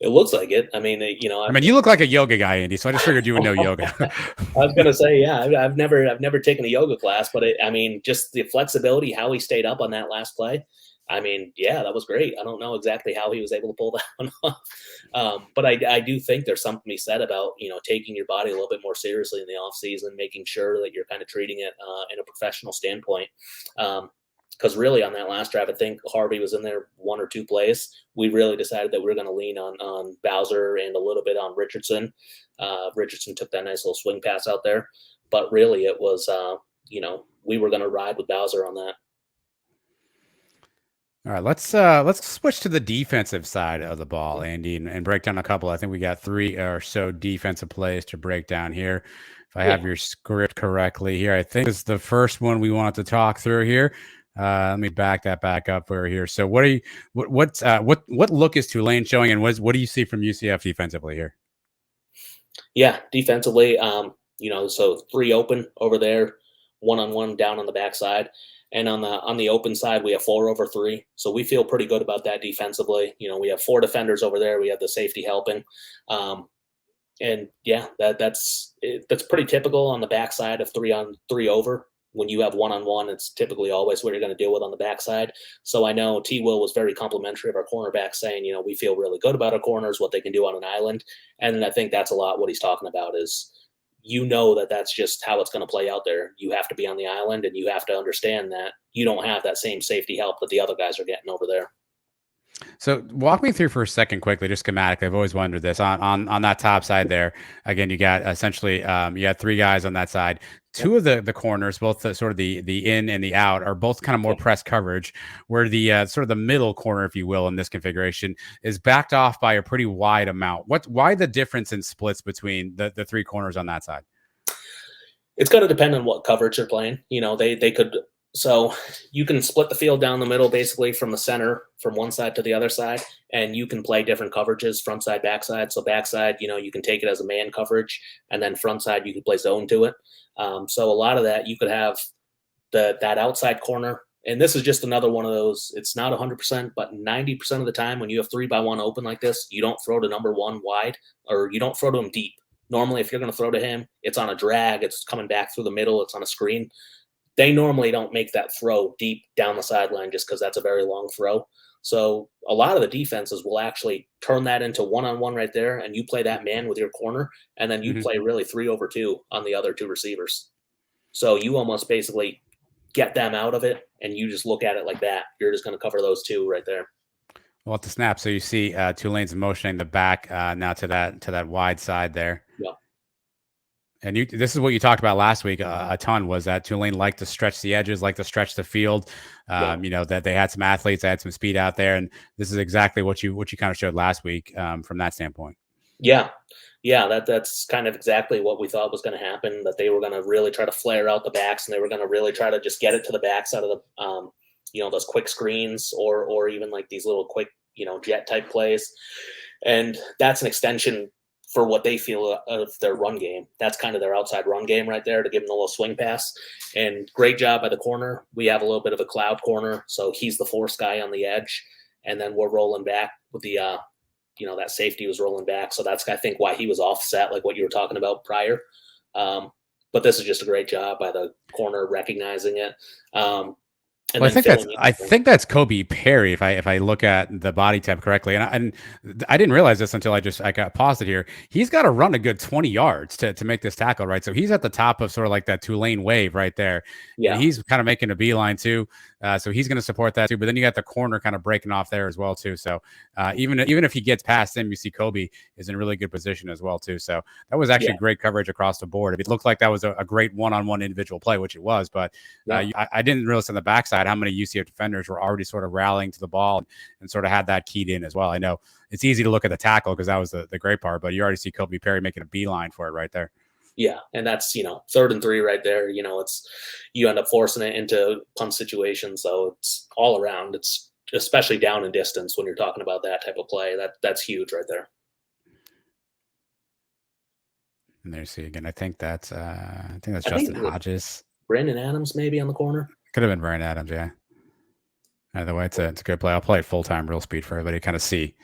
It looks like it. I mean, you look like a yoga guy, Andy, so I just figured you would know yoga. I was going to say, yeah, I've never taken a yoga class, but just the flexibility, how he stayed up on that last play. I mean, yeah, that was great. I don't know exactly how he was able to pull that one off. But I do think there's something to be said about, taking your body a little bit more seriously in the off season, making sure that you're kind of treating it in a professional standpoint. Because really on that last drive, I think Harvey was in there 1 or 2 plays. We really decided that we were going to lean on Bowser and a little bit on Richardson. Richardson took that nice little swing pass out there. But really it was, we were going to ride with Bowser on that. All right, let's switch to the defensive side of the ball, Andy, and break down a couple. I think we got 3 or so defensive plays to break down here. If I have your script correctly here, I think it's the first one we wanted to talk through here. Let me back up for here. So what look is Tulane showing, and what do you see from UCF defensively here? Yeah, defensively, so 3 open over there, 1-on-1 down on the backside, and on the open side we have 4 over 3. So we feel pretty good about that defensively. We have 4 defenders over there. We have the safety helping, and yeah, that's pretty typical on the backside of 3-on-3 over. When you have 1-on-1, it's typically always what you're going to deal with on the backside. So I know T. Will was very complimentary of our cornerbacks, saying, we feel really good about our corners, what they can do on an island. And I think that's a lot what he's talking about is, that's just how it's going to play out there. You have to be on the island, and you have to understand that you don't have that same safety help that the other guys are getting over there. So walk me through for a second quickly, just schematically. I've always wondered this on that top side there. Again, you got essentially you had 3 guys on that side. 2 of the corners, both sort of the in and the out, are both kind of more press coverage, where the sort of the middle corner, if you will, in this configuration is backed off by a pretty wide amount. Why the difference in splits between the 3 corners on that side? It's going to depend on what coverage you're playing. They could. So you can split the field down the middle, basically from the center, from one side to the other side, and you can play different coverages, front side, back side. So back side, you can take it as a man coverage, and then front side, you can play zone to it. So a lot of that, you could have that outside corner, and this is just another one of those. It's not 100%, but 90% of the time when you have 3-by-1 open like this, you don't throw to number 1 wide, or you don't throw to him deep. Normally, if you're going to throw to him, it's on a drag, it's coming back through the middle, it's on a screen. They normally don't make that throw deep down the sideline just because that's a very long throw. So a lot of the defenses will actually turn that into 1-on-1 right there, and you play that man with your corner, and then you play really 3 over 2 on the other 2 receivers. So you almost basically get them out of it, and you just look at it like that. You're just going to cover those 2 right there. Well, at the snap, so you see Tulane's motioning the back now to that wide side there. Yeah. And this is what you talked about last week a ton, was that Tulane liked to stretch the edges, liked to stretch the field. That they had some athletes, they had some speed out there, and this is exactly what you kind of showed last week from that standpoint. Yeah, that's kind of exactly what we thought was going to happen. That they were going to really try to flare out the backs, and they were going to really try to just get it to the backs out of the those quick screens or even like these little quick jet type plays, and that's an extension for what they feel of their run game. That's kind of their outside run game right there, to give them a little swing pass. And great job by the corner. We have a little bit of a cloud corner, so he's the force guy on the edge, and then we're rolling back with the that safety was rolling back. So that's, I think, why he was offset, like what you were talking about prior. But this is just a great job by the corner recognizing it. and Well, then filling I in. think that's Kobe Perry if I look at the body type correctly, and I didn't realize this until I got paused it here. He's got to run a good 20 yards to make this tackle, right? So he's at the top of sort of like that Tulane wave right there, and Yeah, he's kind of making a beeline too. So he's going to support that too. But then you got the corner kind of breaking off there as well too. So even if he gets past him, you see Kobe is in really good position as well too. So that was actually yeah, great coverage across the board. It looked like that was a great one-on-one individual play, which it was, but yeah. I didn't realize on the backside how many UCF defenders were already sort of rallying to the ball and sort of had that keyed in as well. I know it's easy to look at the tackle because that was the great part, but you already see Kobe Perry making a beeline for it right there. Yeah, and that's 3rd and 3 right there. It's you end up forcing it into punt situations, so it's all around. It's especially down in distance when you're talking about that type of play. That's huge right there. And there you see again. I think that's I think Justin Hodges. Brandon Adams maybe on the corner. Could have been Brian Adams, yeah. Either way, it's a good play. I'll play it full time, real speed for everybody to kind of see.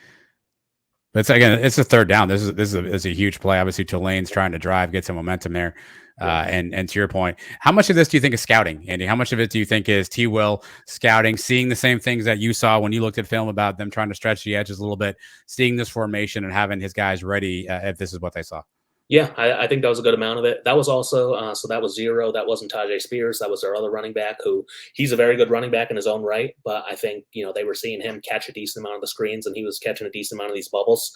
But it's a 3rd down. This is a huge play. Obviously, Tulane's trying to drive, get some momentum there. And to your point, how much of this do you think is scouting, Andy? How much of it do you think is T. Will scouting, seeing the same things that you saw when you looked at film about them trying to stretch the edges a little bit, seeing this formation and having his guys ready if this is what they saw? Yeah, I think that was a good amount of it. That was also so that was 0. That wasn't Tajay Spears. That was our other running back, who he's a very good running back in his own right. But I think they were seeing him catch a decent amount of the screens, and he was catching a decent amount of these bubbles.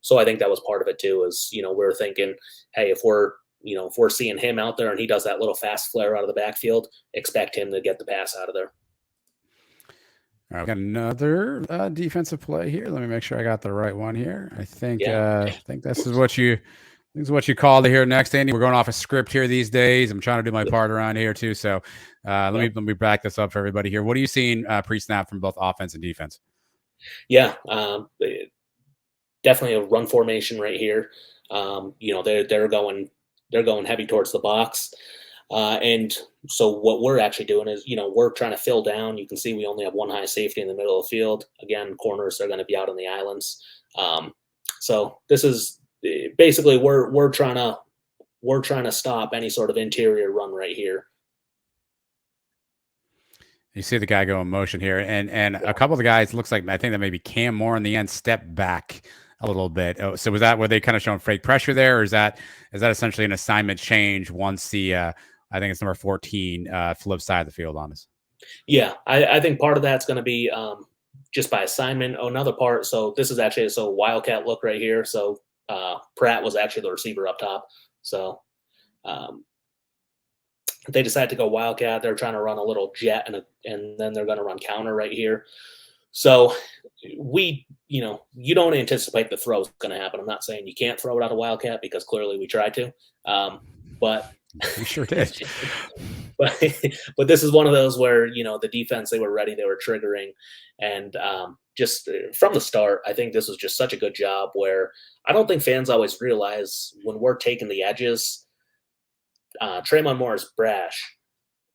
So I think that was part of it too. Is we're thinking, hey, if we're seeing him out there and he does that little fast flare out of the backfield, expect him to get the pass out of there. All right, we got another defensive play here. Let me make sure I got the right one here. I think this is what you called it here next, Andy. We're going off a script here these days. I'm trying to do my part around here too. So let me back this up for everybody here. What are you seeing pre-snap from both offense and defense? Yeah, definitely a run formation right here. They're going heavy towards the box. And so what we're actually doing is, we're trying to fill down. You can see we only have one high safety in the middle of the field. Again, corners are going to be out on the islands. So this is basically we're trying to stop any sort of interior run right here. You see the guy go in motion here, and a couple of the guys looks like, I think that maybe Cam Moore in the end stepped back a little bit. Oh, so was that where they kind of showing fake pressure there, or is that essentially an assignment change once the I think it's number 14 flip side of the field on us? Yeah, I think part of that's going to be just by assignment. Oh, another part. So this is actually a wildcat look right here. So Pratt was actually the receiver up top. So they decided to go wildcat. They're trying to run a little jet and then they're going to run counter right here. So you don't anticipate the throw is going to happen. I'm not saying you can't throw it out of wildcat because clearly we tried to, but we sure did. but this is one of those where the defense, they were ready, they were triggering, and just from the start, I think this was just such a good job where I don't think fans always realize when we're taking the edges. Tremon Moore's brash,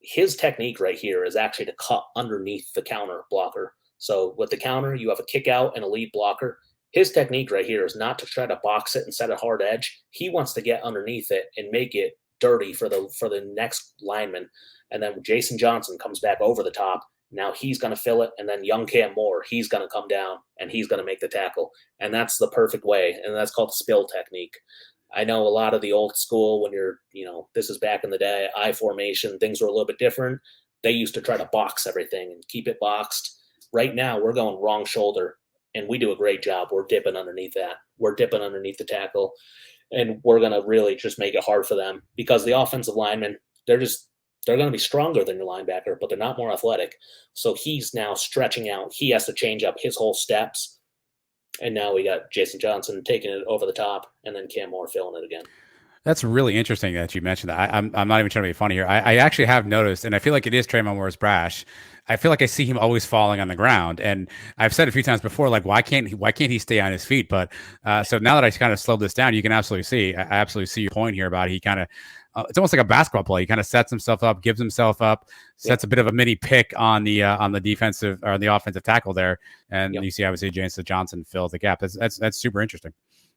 his technique right here is actually to cut underneath the counter blocker. So with the counter, you have a kick out and a lead blocker. His technique right here is not to try to box it and set a hard edge. He wants to get underneath it and make it dirty for the next lineman. And then Jason Johnson comes back over the top. Now he's going to fill it. And then young Cam Moore, he's going to come down and he's going to make the tackle. And that's the perfect way. And that's called the spill technique. I know a lot of the old school, when this is back in the day, I formation, things were a little bit different. They used to try to box everything and keep it boxed. Right now, we're going wrong shoulder, and we do a great job. We're dipping underneath that. We're dipping underneath the tackle, and we're going to really just make it hard for them because the offensive linemen, they're going to be stronger than your linebacker, but they're not more athletic. So he's now stretching out. He has to change up his whole steps. And now we got Jason Johnson taking it over the top, and then Cam Moore filling it again. That's really interesting that you mentioned that. I'm not even trying to be funny here. I actually have noticed, and I feel like it is Tremon Moore's brash. I feel like I see him always falling on the ground, and I've said a few times before, like why can't he stay on his feet? But so now that I kind of slowed this down, you can absolutely see. I absolutely see your point here about he kind of. It's almost like a basketball play. He kind of sets himself up, gives himself up, sets a bit of a mini pick on the defensive or the offensive tackle there, and you see obviously Jason Johnson fill the gap. That's super interesting.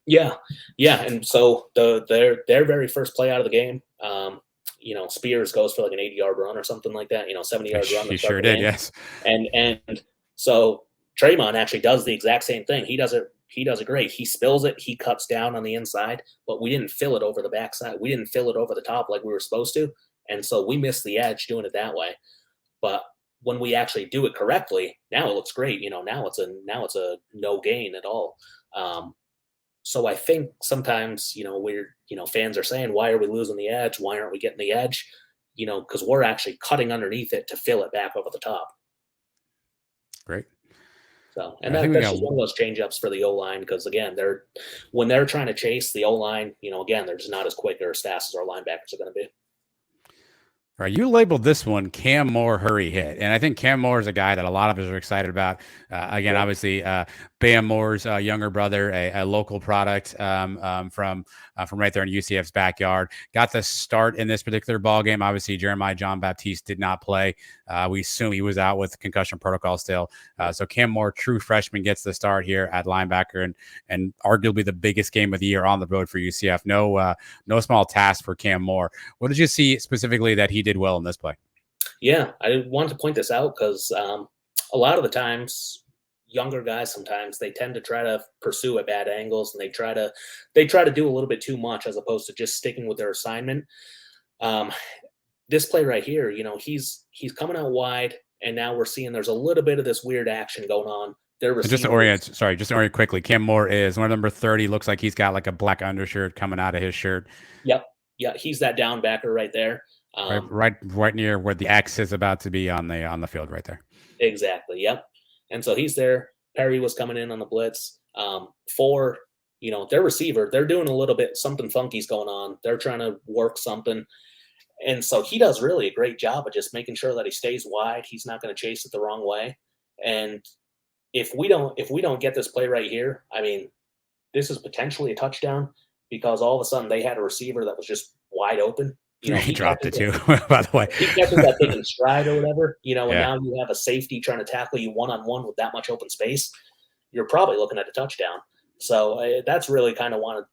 Yeah, and so their very first play out of the game, Spears goes for like an 80-yard run or something like that, 70-yard run to He start sure the did, game. yes. And so Draymond actually does the exact same thing. He does it great. He spills it. He cuts down on the inside, but we didn't fill it over the backside. We didn't fill it over the top like we were supposed to. And so we missed the edge doing it that way. But when we actually do it correctly, now it looks great. Now it's a no gain at all. So I think sometimes, fans are saying, why are we losing the edge? Why aren't we getting the edge? Because we're actually cutting underneath it to fill it back over the top. Great. So, and that's just one of those change-ups for the O-line because, again, when they're trying to chase the O-line, again, they're just not as quick or as fast as our linebackers are going to be. All right, you labeled this one Cam Moore hurry hit, and I think Cam Moore is a guy that a lot of us are excited about. Again, obviously, Bam Moore's younger brother, a local product from right there in UCF's backyard, got the start in this particular ball game. Obviously, Jeremiah John Baptiste did not play. We assume he was out with concussion protocol still. So Cam Moore, true freshman, gets the start here at linebacker, and arguably the biggest game of the year on the road for UCF. No small task for Cam Moore. What did you see specifically that he did well in this play? Yeah, I wanted to point this out because a lot of the times, younger guys sometimes they tend to try to pursue at bad angles and they try to do a little bit too much as opposed to just sticking with their assignment. This play right here, he's coming out wide, and now we're seeing there's a little bit of this weird action going on. Just to orient quickly, Cam Moore is one number 30. Looks like he's got like a black undershirt coming out of his shirt. Yep. Yeah, he's that down backer right there. Right near where the X is about to be on the field right there. Exactly. Yep. And so he's there. Perry was coming in on the blitz. For their receiver, they're doing a little bit something funky's going on. They're trying to work something. And so he does really a great job of just making sure that he stays wide. He's not going to chase it the wrong way. And if we don't get this play right here, I mean, this is potentially a touchdown because all of a sudden they had a receiver that was just wide open. He dropped it too, by the way. He catches that thing in stride or whatever, and now you have a safety trying to tackle you one-on-one with that much open space. You're probably looking at a touchdown. So that's really kind of why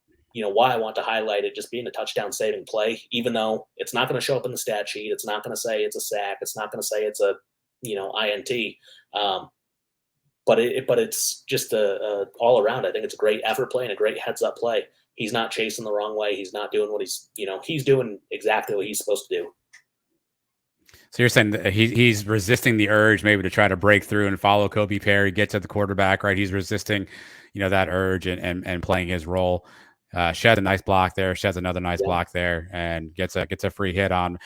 I want to highlight it just being a touchdown saving play, even though it's not going to show up in the stat sheet. It's not going to say it's a sack. It's not going to say it's a, INT. But it's just a all around. I think it's a great effort play and a great heads up play. He's not chasing the wrong way. He's not doing what he's doing exactly what he's supposed to do. So you're saying that he's resisting the urge maybe to try to break through and follow Kobe Perry, get to the quarterback, right? He's resisting, that urge and playing his role. Sheds a nice block there, sheds another nice block there, and gets a free hit on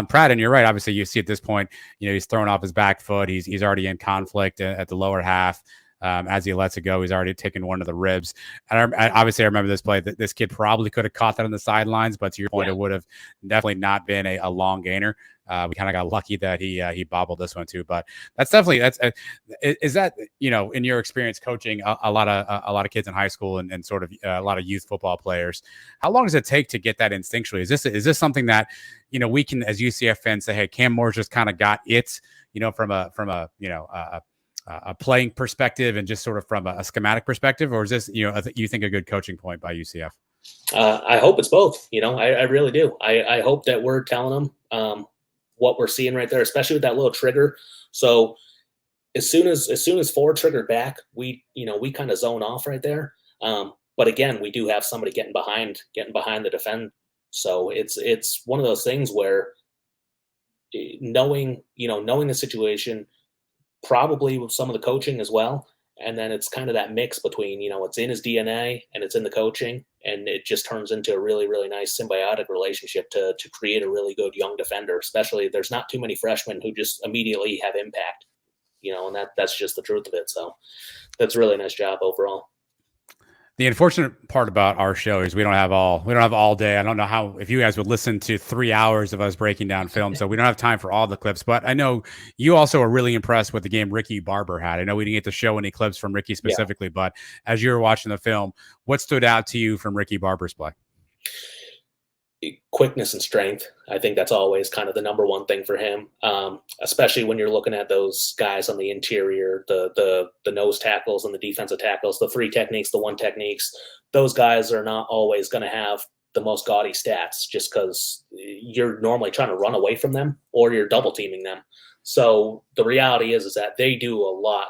Pratt. And you're right. Obviously, you see at this point, he's throwing off his back foot. He's already in conflict at the lower half. As he lets it go, he's already taken one of the ribs. And obviously, I remember this play. This kid probably could have caught that on the sidelines, but to your point, it would have definitely not been a long gainer. We kind of got lucky that he bobbled this one too. But is that in your experience coaching a lot of kids in high school and sort of a lot of youth football players, how long does it take to get that instinctually? Is this something that we can as UCF fans say, hey, Cam Moore's just kind of got it, from a playing perspective and just sort of from a schematic perspective, or is this you think a good coaching point by UCF? I hope it's both. I really do. I hope that we're telling them what we're seeing right there, especially with that little trigger. So as soon as forward triggered back, we kind of zone off right there. But again, we do have somebody getting behind the defend. So it's one of those things where knowing the situation, probably with some of the coaching as well. And then it's kind of that mix between, it's in his DNA and it's in the coaching, and it just turns into a really, really nice symbiotic relationship to create a really good young defender, especially there's not too many freshmen who just immediately have impact, and that's just the truth of it. So that's a really nice job overall. The unfortunate part about our show is we don't have all day. I don't know if you guys would listen to 3 hours of us breaking down film, so we don't have time for all the clips. But I know you also are really impressed with the game Ricky Barber had. I know we didn't get to show any clips from Ricky specifically, but as you were watching the film, what stood out to you from Ricky Barber's play? Quickness and strength. I think that's always kind of the number one thing for him, especially when you're looking at those guys on the interior, the nose tackles and the defensive tackles, the 3 techniques, the 1 techniques. Those guys are not always going to have the most gaudy stats just because you're normally trying to run away from them or you're double teaming them. So the reality is that they do a lot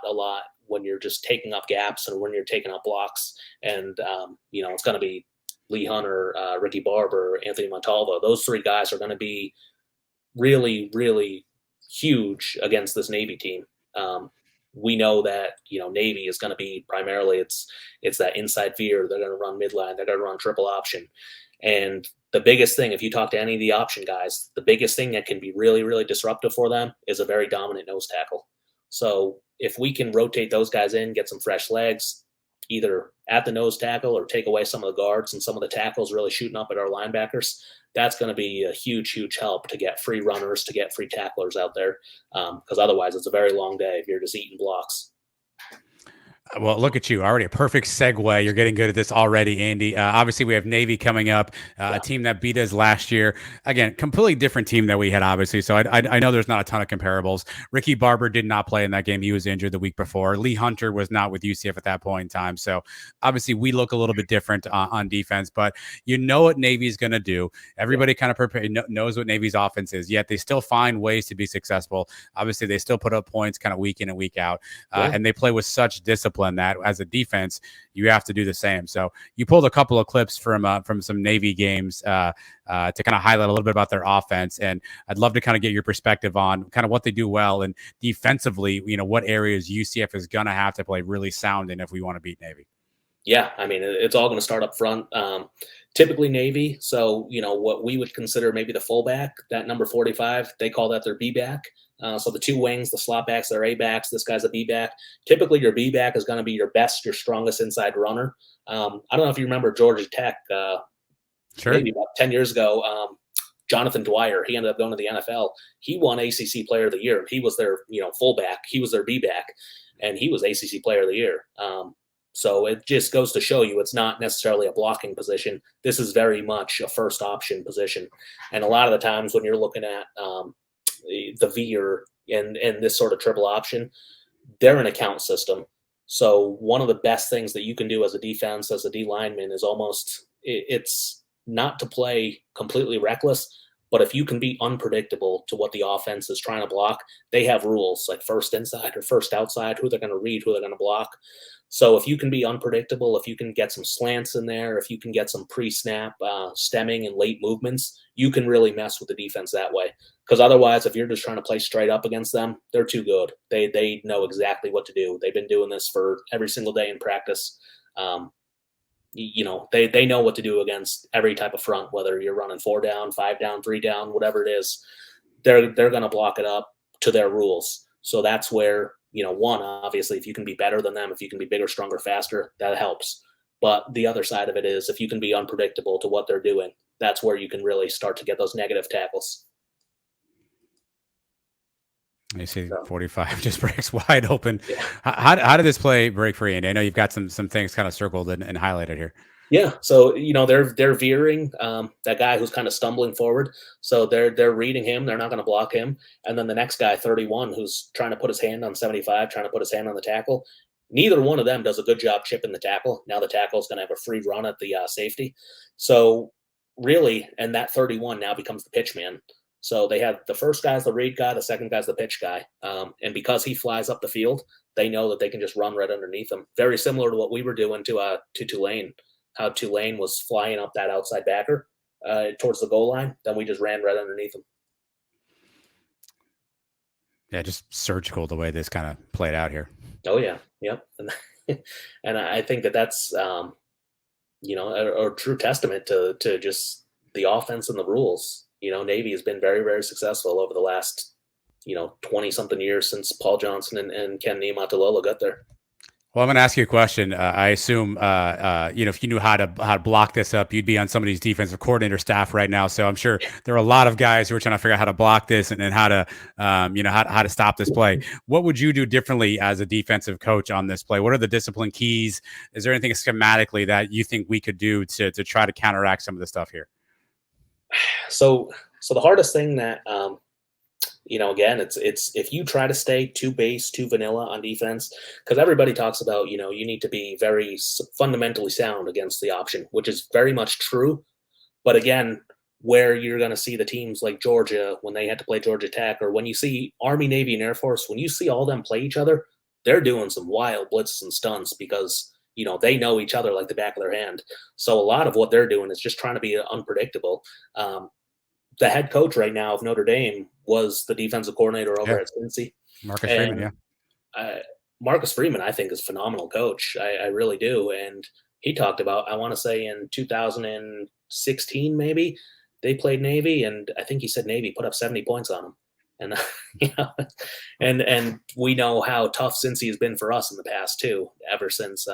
when you're just taking up gaps and when you're taking up blocks. And, it's going to be Lee Hunter, Ricky Barber, Anthony Montalvo. Those three guys are going to be really, really huge against this Navy team. We know that, Navy is going to be primarily it's that inside veer. They're going to run midline. They're going to run triple option. And the biggest thing, if you talk to any of the option guys, the biggest thing that can be really, really disruptive for them is a very dominant nose tackle. So if we can rotate those guys in, get some fresh legs, either at the nose tackle or take away some of the guards and some of the tackles really shooting up at our linebackers, that's going to be a huge, huge help to get free runners, to get free tacklers out there. Because otherwise it's a very long day if you're just eating blocks. Well, look at you. Already a perfect segue. You're getting good at this already, Andy. Obviously, we have Navy coming up, a team that beat us last year. Again, completely different team that we had, obviously. So I know there's not a ton of comparables. Ricky Barber did not play in that game. He was injured the week before. Lee Hunter was not with UCF at that point in time. So obviously, we look a little bit different on defense. But you know what Navy's going to do. Everybody kind of knows what Navy's offense is, yet they still find ways to be successful. Obviously, they still put up points kind of week in and week out. And they play with such discipline that as a defense you have to do the same. So you pulled a couple of clips from some Navy games to kind of highlight a little bit about their offense, and I'd love to kind of get your perspective on kind of what they do well and defensively, what areas UCF is going to have to play really sound in if we want to beat Navy. Yeah, I mean, it's all going to start up front. Typically Navy, so what we would consider maybe the fullback, that number 45, they call that their B back. So the two wings, the slot backs, they're A backs. This guy's a B back. Typically, your B back is going to be your best, your strongest inside runner. I don't know if you remember Georgia Tech, Sure. maybe about 10 years ago. Jonathan Dwyer, he ended up going to the NFL. He won ACC Player of the Year. He was their fullback. He was their B back, and he was ACC Player of the Year. So it just goes to show you it's not necessarily a blocking position. This is very much a first option position. And a lot of the times when you're looking at the veer and this sort of triple option, they're an account system. So one of the best things that you can do as a defense, as a D lineman, is it's not to play completely reckless, but if you can be unpredictable to what the offense is trying to block, they have rules like first inside or first outside, who they're going to read, who they're going to block. So if you can be unpredictable, if you can get some slants in there, if you can get some pre-snap stemming and late movements, you can really mess with the defense that way. Because otherwise, if you're just trying to play straight up against them, they're too good. They know exactly what to do. They've been doing this for every single day in practice. They know what to do against every type of front, whether you're running 4 down, 5 down, 3 down, whatever it is. They're going to block it up to their rules. So that's where, one, obviously, if you can be better than them, if you can be bigger, stronger, faster, that helps. But the other side of it is if you can be unpredictable to what they're doing, that's where you can really start to get those negative tackles. You see 45 just breaks wide open. Yeah. How did this play break for you, Andy? I know you've got some things kind of circled and highlighted here. Yeah, so they're veering that guy who's kind of stumbling forward. So they're reading him. They're not going to block him. And then the next guy, 31, who's trying to put his hand on 75, trying to put his hand on the tackle. Neither one of them does a good job chipping the tackle. Now the tackle is going to have a free run at the safety. So really, and that 31 now becomes the pitch man. So they have the first guy's the read guy, the second guy's the pitch guy. And because he flies up the field, they know that they can just run right underneath him. Very similar to what we were doing to Tulane. How Tulane was flying up that outside backer towards the goal line, then we just ran right underneath them. Yeah, just surgical the way this kind of played out here. Oh, yeah. Yep. And I think that's, a true testament to just the offense and the rules. Navy has been very, very successful over the last, 20-something years since Paul Johnson and Ken Niumatalolo got there. Well, I'm going to ask you a question. I assume, if you knew how to block this up, you'd be on somebody's defensive coordinator staff right now. So I'm sure there are a lot of guys who are trying to figure out how to block this and how to, how to stop this play. What would you do differently as a defensive coach on this play? What are the discipline keys? Is there anything schematically that you think we could do to try to counteract some of the stuff here? So the hardest thing that, again, it's if you try to stay too base, too vanilla on defense, because everybody talks about, you need to be very fundamentally sound against the option, which is very much true. But again, where you're going to see the teams like Georgia when they had to play Georgia Tech, or when you see Army, Navy, and Air Force, when you see all them play each other, they're doing some wild blitzes and stunts because they know each other like the back of their hand. So a lot of what they're doing is just trying to be unpredictable. The head coach right now of Notre Dame was the defensive coordinator over at Cincy. Marcus Freeman, yeah. Marcus Freeman, I think, is a phenomenal coach. I really do. And he talked about, I want to say in 2016, maybe, they played Navy, and I think he said Navy put up 70 points on them. And and we know how tough Cincy has been for us in the past too, ever since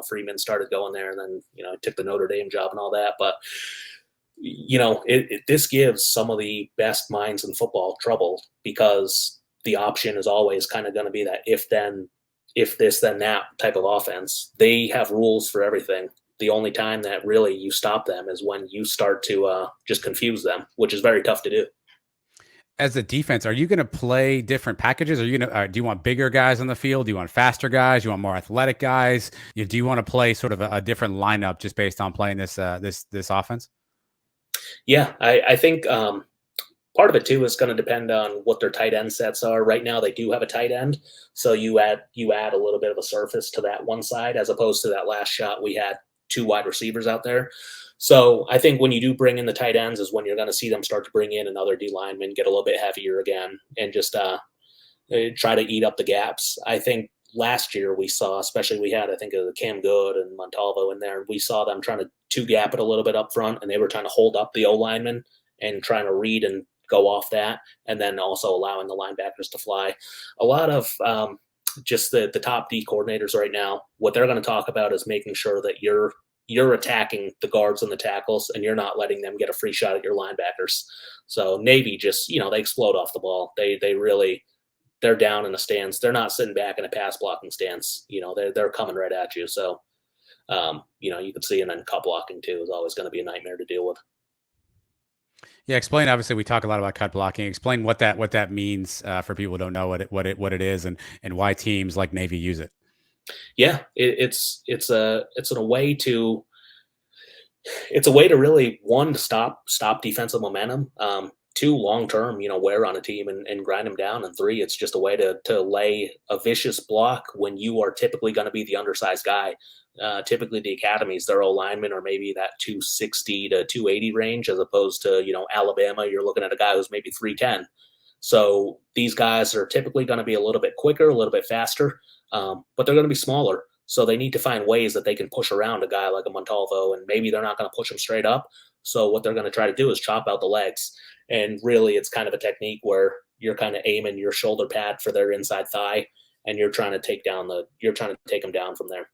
Freeman started going there, and then took the Notre Dame job and all that. But this gives some of the best minds in football trouble, because the option is always kind of going to be that if this then that type of offense. They have rules for everything. The only time that really you stop them is when you start to just confuse them, which is very tough to do. As a defense, are you going to play different packages? Are you going to do you want bigger guys on the field? Do you want faster guys? Do you want more athletic guys? Do you want to play sort of a different lineup just based on playing this offense? Yeah, I think part of it too is going to depend on what their tight end sets are. Right now, they do have a tight end, so you add a little bit of a surface to that one side, as opposed to that last shot we had 2 wide receivers out there. So I think when you do bring in the tight ends is when you're going to see them start to bring in another D lineman, get a little bit heavier again, and just try to eat up the gaps. I think last year we saw, especially we had, I think, Cam Good and Montalvo in there. We saw them trying to 2-gap it a little bit up front, and they were trying to hold up the O lineman and trying to read and go off that, and then also allowing the linebackers to fly. A lot of just the top D coordinators right now, what they're going to talk about is making sure that you're attacking the guards and the tackles, and you're not letting them get a free shot at your linebackers. So Navy just, they explode off the ball. They're down in the stance. They're not sitting back in a pass blocking stance. They're coming right at you. So, you can see, and then cut blocking too is always going to be a nightmare to deal with. Yeah, explain. Obviously, we talk a lot about cut blocking. Explain what that means for people who don't know what it is, and why teams like Navy use it. Yeah, it's a way to really, one, to stop defensive momentum. 2, long term, wear on a team and grind them down. And 3, it's just a way to lay a vicious block when you are typically going to be the undersized guy. Typically the academies, their O-linemen are maybe that 260 to 280 range, as opposed to, Alabama, you're looking at a guy who's maybe 310. So these guys are typically going to be a little bit quicker, a little bit faster, but they're going to be smaller. So they need to find ways that they can push around a guy like a Montalvo, and maybe they're not going to push him straight up. So what they're going to try to do is chop out the legs. And really, it's kind of a technique where you're kind of aiming your shoulder pad for their inside thigh, and you're trying to take them down from there.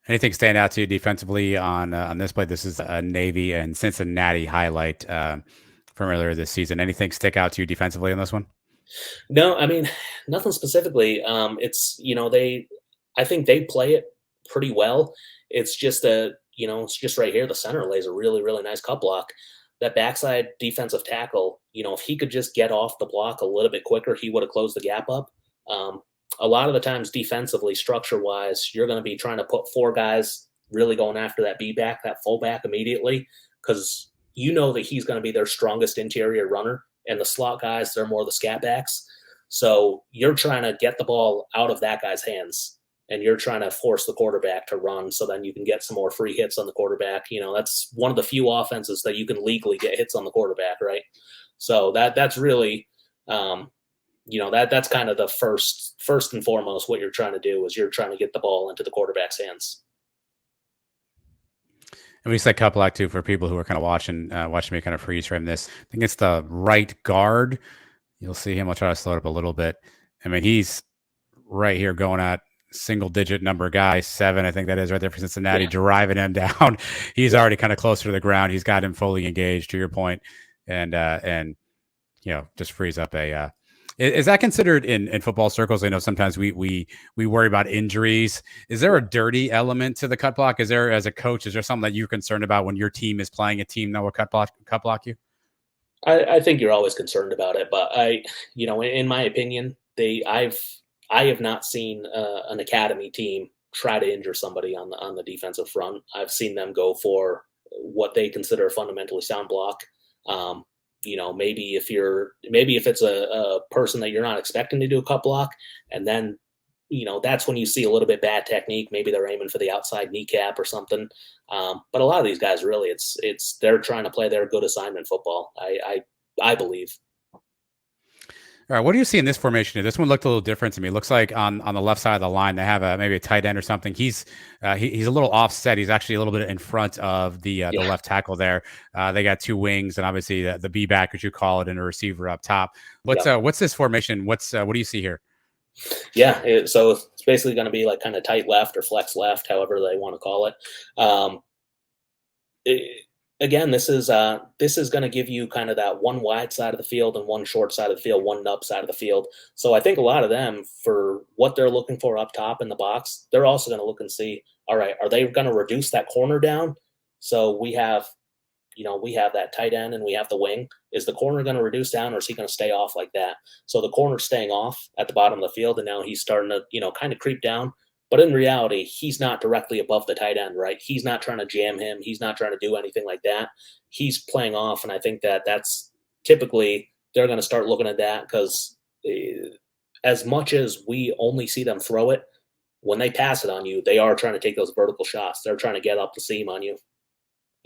Anything stand out to you defensively on this play? This is a Navy and Cincinnati highlight from earlier this season. Anything stick out to you defensively on this one? No, I mean, nothing specifically. It's, I think they play it pretty well. It's just it's just right here. The center lays a really, really nice cut block. That backside defensive tackle, if he could just get off the block a little bit quicker, he would have closed the gap up. A lot of the times defensively, structure-wise, you're going to be trying to put 4 guys really going after that B-back, that fullback immediately, because that he's going to be their strongest interior runner, and the slot guys, they're more the scat backs. So you're trying to get the ball out of that guy's hands, and you're trying to force the quarterback to run, so then you can get some more free hits on the quarterback. That's one of the few offenses that you can legally get hits on the quarterback, right? So that's really that's kind of the first and foremost what you're trying to do, is you're trying to get the ball into the quarterback's hands. And we said cut block too, for people who are kind of watching me kind of freeze frame this. I think it's the right guard. You'll see him. I'll try to slow it up a little bit. I mean, he's right here going at single digit number guy, 7, I think that is right there for Cincinnati, driving him down. He's already kind of closer to the ground. He's got him fully engaged, to your point, and just frees up a. Is that considered in football circles? I know sometimes we worry about injuries. Is there a dirty element to the cut block? Is there, as a coach, is there something that you're concerned about when your team is playing a team that will cut block you? I think you're always concerned about it, but in my opinion, I have not seen an academy team try to injure somebody on the defensive front. I've seen them go for what they consider a fundamentally sound block. Maybe if it's a person that you're not expecting to do a cut block, and then that's when you see a little bit bad technique. Maybe they're aiming for the outside kneecap or something. But a lot of these guys, really, it's they're trying to play their good assignment football. I believe. All right, what do you see in this formation? This one looked a little different to me. It looks like on the left side of the line they have maybe a tight end or something. He's a little offset. He's actually a little bit in front of the left tackle there. They got two wings and obviously the B back, as you call it, and a receiver up top. What's this formation? What do you see here? Yeah, so it's basically going to be like kind of tight left or flex left, however they want to call it. Again, this is going to give you kind of that one wide side of the field and one short side of the field, one nub side of the field. So I think a lot of them, for what they're looking for up top in the box, they're also going to look and see, all right, are they going to reduce that corner down? So we have that tight end and we have the wing. Is the corner going to reduce down, or is he going to stay off like that? So the corner's staying off at the bottom of the field, and now he's starting to, kind of creep down. But in reality, he's not directly above the tight end, right? He's not trying to jam him. He's not trying to do anything like that. He's playing off, and I think that's typically they're going to start looking at that because as much as we only see them throw it, when they pass it on you, they are trying to take those vertical shots. They're trying to get up the seam on you.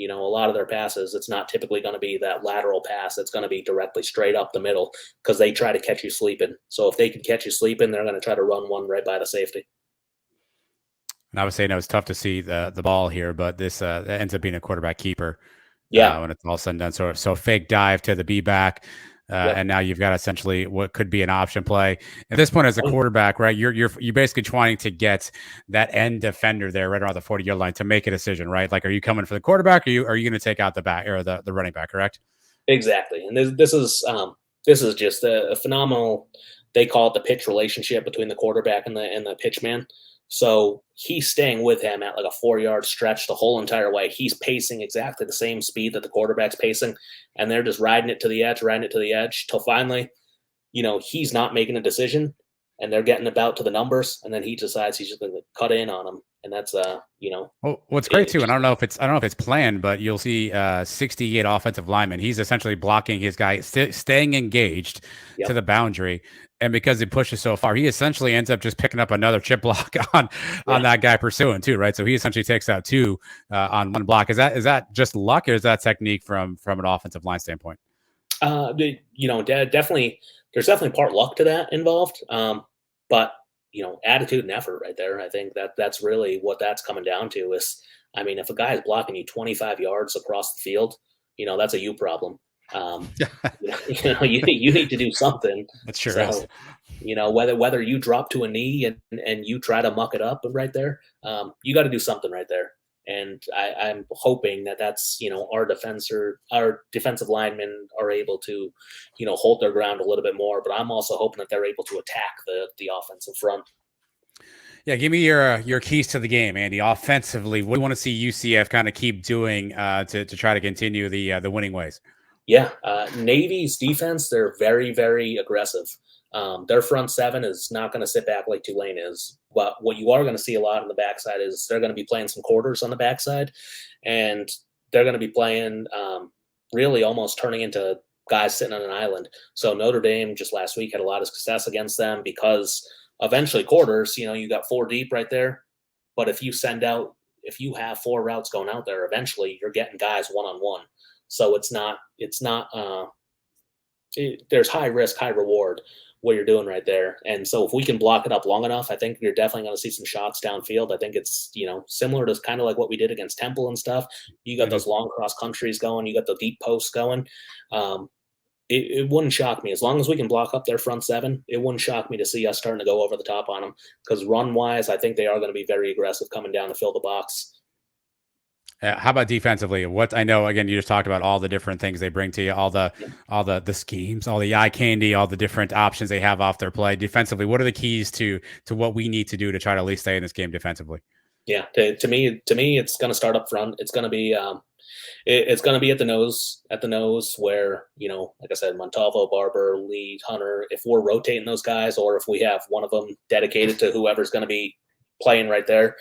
A lot of their passes, it's not typically going to be that lateral pass. It's going to be directly straight up the middle because they try to catch you sleeping. So if they can catch you sleeping, they're going to try to run one right by the safety. And I was saying it was tough to see the ball here, but this ends up being a quarterback keeper. Yeah, when it's all said and done. So fake dive to the B back, and now you've got essentially what could be an option play. At this point, as a quarterback, right, you're basically trying to get that end defender there right around the 40-yard line to make a decision, right? Like, are you coming for the quarterback, or are you going to take out the back or the running back? Correct. Exactly, and this is just a phenomenal. They call it the pitch relationship between the quarterback and the pitch man. So he's staying with him at like a 4-yard stretch the whole entire way. He's pacing exactly the same speed that the quarterback's pacing, and they're just riding it to the edge till finally, he's not making a decision, and they're getting about to the numbers, and then he decides he's just going to cut in on him, and that's Well, what's great too, and I don't know if it's planned, but you'll see 68 offensive linemen. He's essentially blocking his guy, staying engaged to the boundary. And because he pushes so far, he essentially ends up just picking up another chip block on that guy pursuing too, right? So he essentially takes out two on one block. Is that just luck, or is that technique from an offensive line standpoint? Definitely, there's definitely part luck to that involved. But attitude and effort right there. I think that's really what that's coming down to is, if a guy is blocking you 25 yards across the field, that's a you problem. You need to do something. That sure is. Whether you drop to a knee and you try to muck it up right there, you got to do something right there. And I'm hoping that's our defensive linemen are able to hold their ground a little bit more. But I'm also hoping that they're able to attack the offensive front. Yeah, give me your keys to the game, Andy. Offensively, what do you want to see UCF kind of keep doing to try to continue the winning ways? Yeah, Navy's defense, they're very, very aggressive. Their front seven is not going to sit back like Tulane is. But what you are going to see a lot on the backside is they're going to be playing some quarters on the backside, and they're going to be playing really almost turning into guys sitting on an island. So Notre Dame just last week had a lot of success against them because eventually quarters, you got 4 deep right there. But if you have 4 routes going out there, eventually you're getting guys one-on-one. So there's high risk, high reward what you're doing right there. And so if we can block it up long enough, I think you're definitely going to see some shots downfield. I think it's, similar to kind of like what we did against Temple and stuff. You got those long cross countries going, you got the deep posts going. It wouldn't shock me as long as we can block up their front seven. It wouldn't shock me to see us starting to go over the top on them because run wise, I think they are going to be very aggressive coming down to fill the box. How about defensively? What I know, again, you just talked about all the different things they bring to you, all the schemes, all the eye candy, all the different options they have off their play. Defensively, what are the keys to what we need to do to try to at least stay in this game defensively? Yeah, to me, it's going to start up front. It's going to be it's going to be at the nose where like I said, Montalvo, Barber, Lee, Hunter. If we're rotating those guys, or if we have one of them dedicated to whoever's going to be playing right there.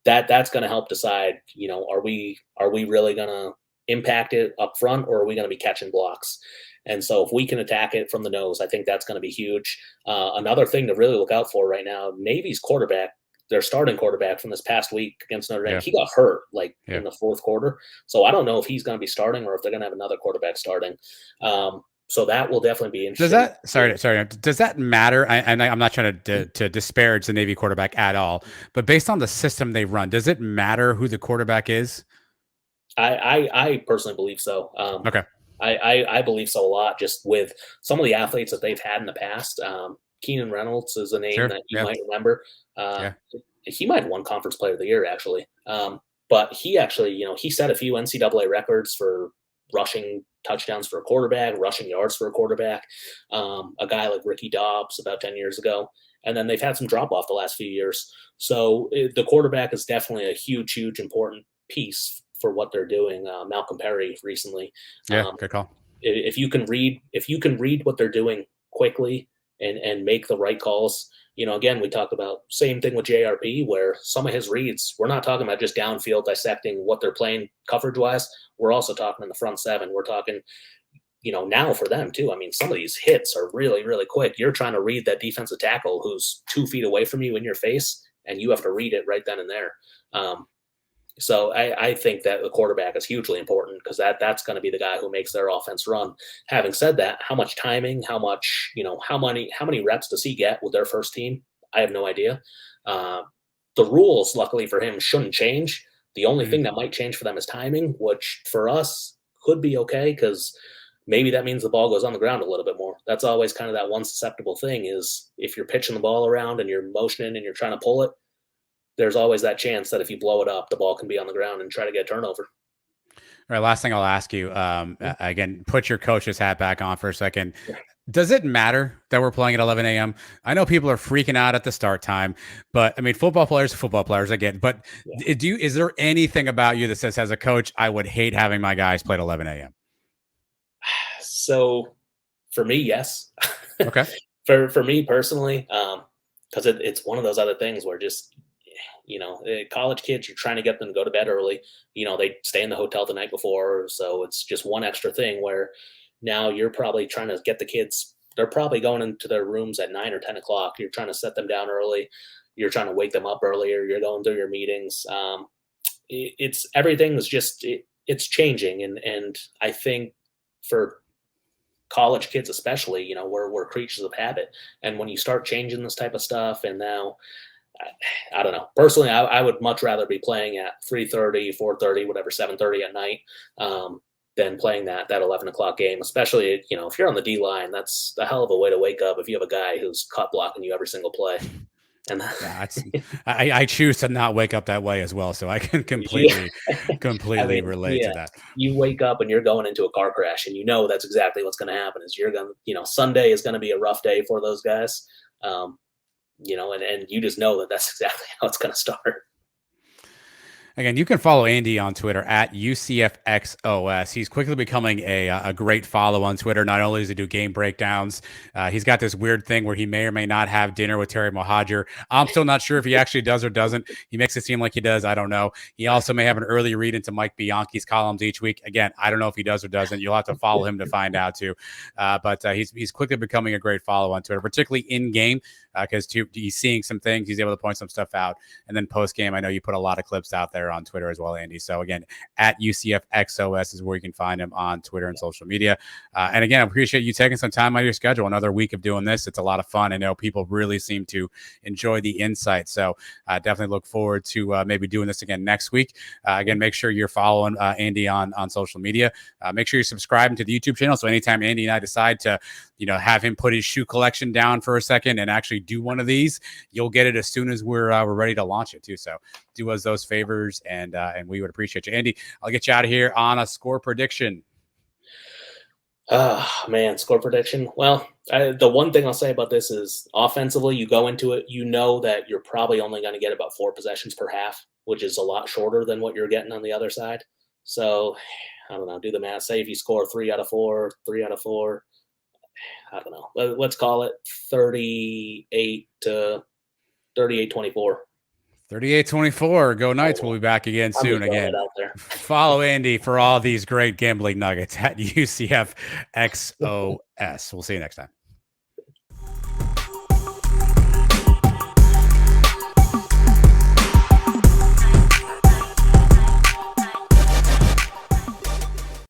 That's going to help decide, are we really going to impact it up front, or are we going to be catching blocks? And so if we can attack it from the nose, I think that's going to be huge. Another thing to really look out for right now, Navy's quarterback, their starting quarterback from this past week against Notre Dame, he got hurt in the fourth quarter. So I don't know if he's going to be starting or if they're going to have another quarterback starting. So that will definitely be interesting. Does that matter? I'm not trying to disparage the Navy quarterback at all, but based on the system they run, does it matter who the quarterback is? I personally believe so. Okay. I believe so a lot, just with some of the athletes that they've had in the past. Keenan Reynolds is a name that you might remember. He might have won Conference Player of the Year, actually. But he actually, he set a few NCAA records for rushing touchdowns for a quarterback, rushing yards for a quarterback. A guy like Ricky Dobbs about 10 years ago. And then they've had some drop off the last few years. So the quarterback is definitely a huge, huge important piece for what they're doing. Malcolm Perry recently. Good call. If you can read what they're doing quickly and make the right calls, again, we talked about same thing with JRP, where some of his reads, we're not talking about just downfield dissecting what they're playing coverage wise. We're also talking in the front seven. We're talking, now for them too. I mean, some of these hits are really, really quick. You're trying to read that defensive tackle who's 2 feet away from you in your face, and you have to read it right then and there. So I think that the quarterback is hugely important, because that's going to be the guy who makes their offense run. Having said that, how much timing, how much, how many reps does he get with their first team? I have no idea. The rules, luckily for him, shouldn't change. The only thing that might change for them is timing, which for us could be okay, because maybe that means the ball goes on the ground a little bit more. That's always kind of that one susceptible thing, is if you're pitching the ball around and you're motioning and you're trying to pull it, there's always that chance that if you blow it up, the ball can be on the ground and try to get a turnover. All right. Last thing I'll ask you, again, put your coach's hat back on for a second. Does it matter that we're playing at 11 a.m.? I know people are freaking out at the start time, but I mean, football players are football players, I get it. But is there anything about you that says, as a coach, I would hate having my guys play at 11 a.m.? So for me, yes. Okay. For me personally, because it's one of those other things where just, college kids, you're trying to get them to go to bed early. They stay in the hotel the night before. So it's just one extra thing where now you're probably trying to get the kids, they're probably going into their rooms at 9 or 10 o'clock. You're trying to set them down early. You're trying to wake them up earlier. You're going through your meetings. Everything is just, it's changing. And I think for college kids, especially, we're creatures of habit. And when you start changing this type of stuff, and now, I don't know. Personally, I would much rather be playing at 3:30, 4:30, whatever, 7:30 at night, than playing that 11 o'clock game. Especially, if you're on the D line, that's a hell of a way to wake up if you have a guy who's cut blocking you every single play. And I choose to not wake up that way as well, so I can completely relate to that. You wake up and you're going into a car crash, and that's exactly what's going to happen. Is you're going to, Sunday is going to be a rough day for those guys. And you just know that that's exactly how it's going to start. Again, you can follow Andy on Twitter at UCFXOS. He's quickly becoming a great follow on Twitter. Not only does he do game breakdowns, he's got this weird thing where he may or may not have dinner with Terry Mohajir. I'm still not sure if he actually does or doesn't. He makes it seem like he does. I don't know. He also may have an early read into Mike Bianchi's columns each week. Again, I don't know if he does or doesn't. You'll have to follow him to find out too. But he's quickly becoming a great follow on Twitter, particularly in game, because he's seeing some things. He's able to point some stuff out. And then post game, I know you put a lot of clips out there on Twitter as well, Andy. So again, at UCFXOS is where you can find him on Twitter and social media. And again, I appreciate you taking some time out of your schedule. Another week of doing this. It's a lot of fun. I know people really seem to enjoy the insight. So definitely look forward to maybe doing this again next week. Again, make sure you're following Andy on social media. Make sure you're subscribing to the YouTube channel. So anytime Andy and I decide to, have him put his shoe collection down for a second and actually do one of these, you'll get it as soon as we're ready to launch it too. So do us those favors, and we would appreciate you. Andy, I'll get you out of here on a score prediction. Score prediction. Well, the one thing I'll say about this is offensively, you go into it, that you're probably only going to get about 4 possessions per half, which is a lot shorter than what you're getting on the other side. So I don't know, do the math. Say if you score 3 out of 4, I don't know. Let's call it 38-24. 38-24. Go Knights. We'll be back again soon. Again, follow Andy for all these great gambling nuggets at UCF XOS. We'll see you next time.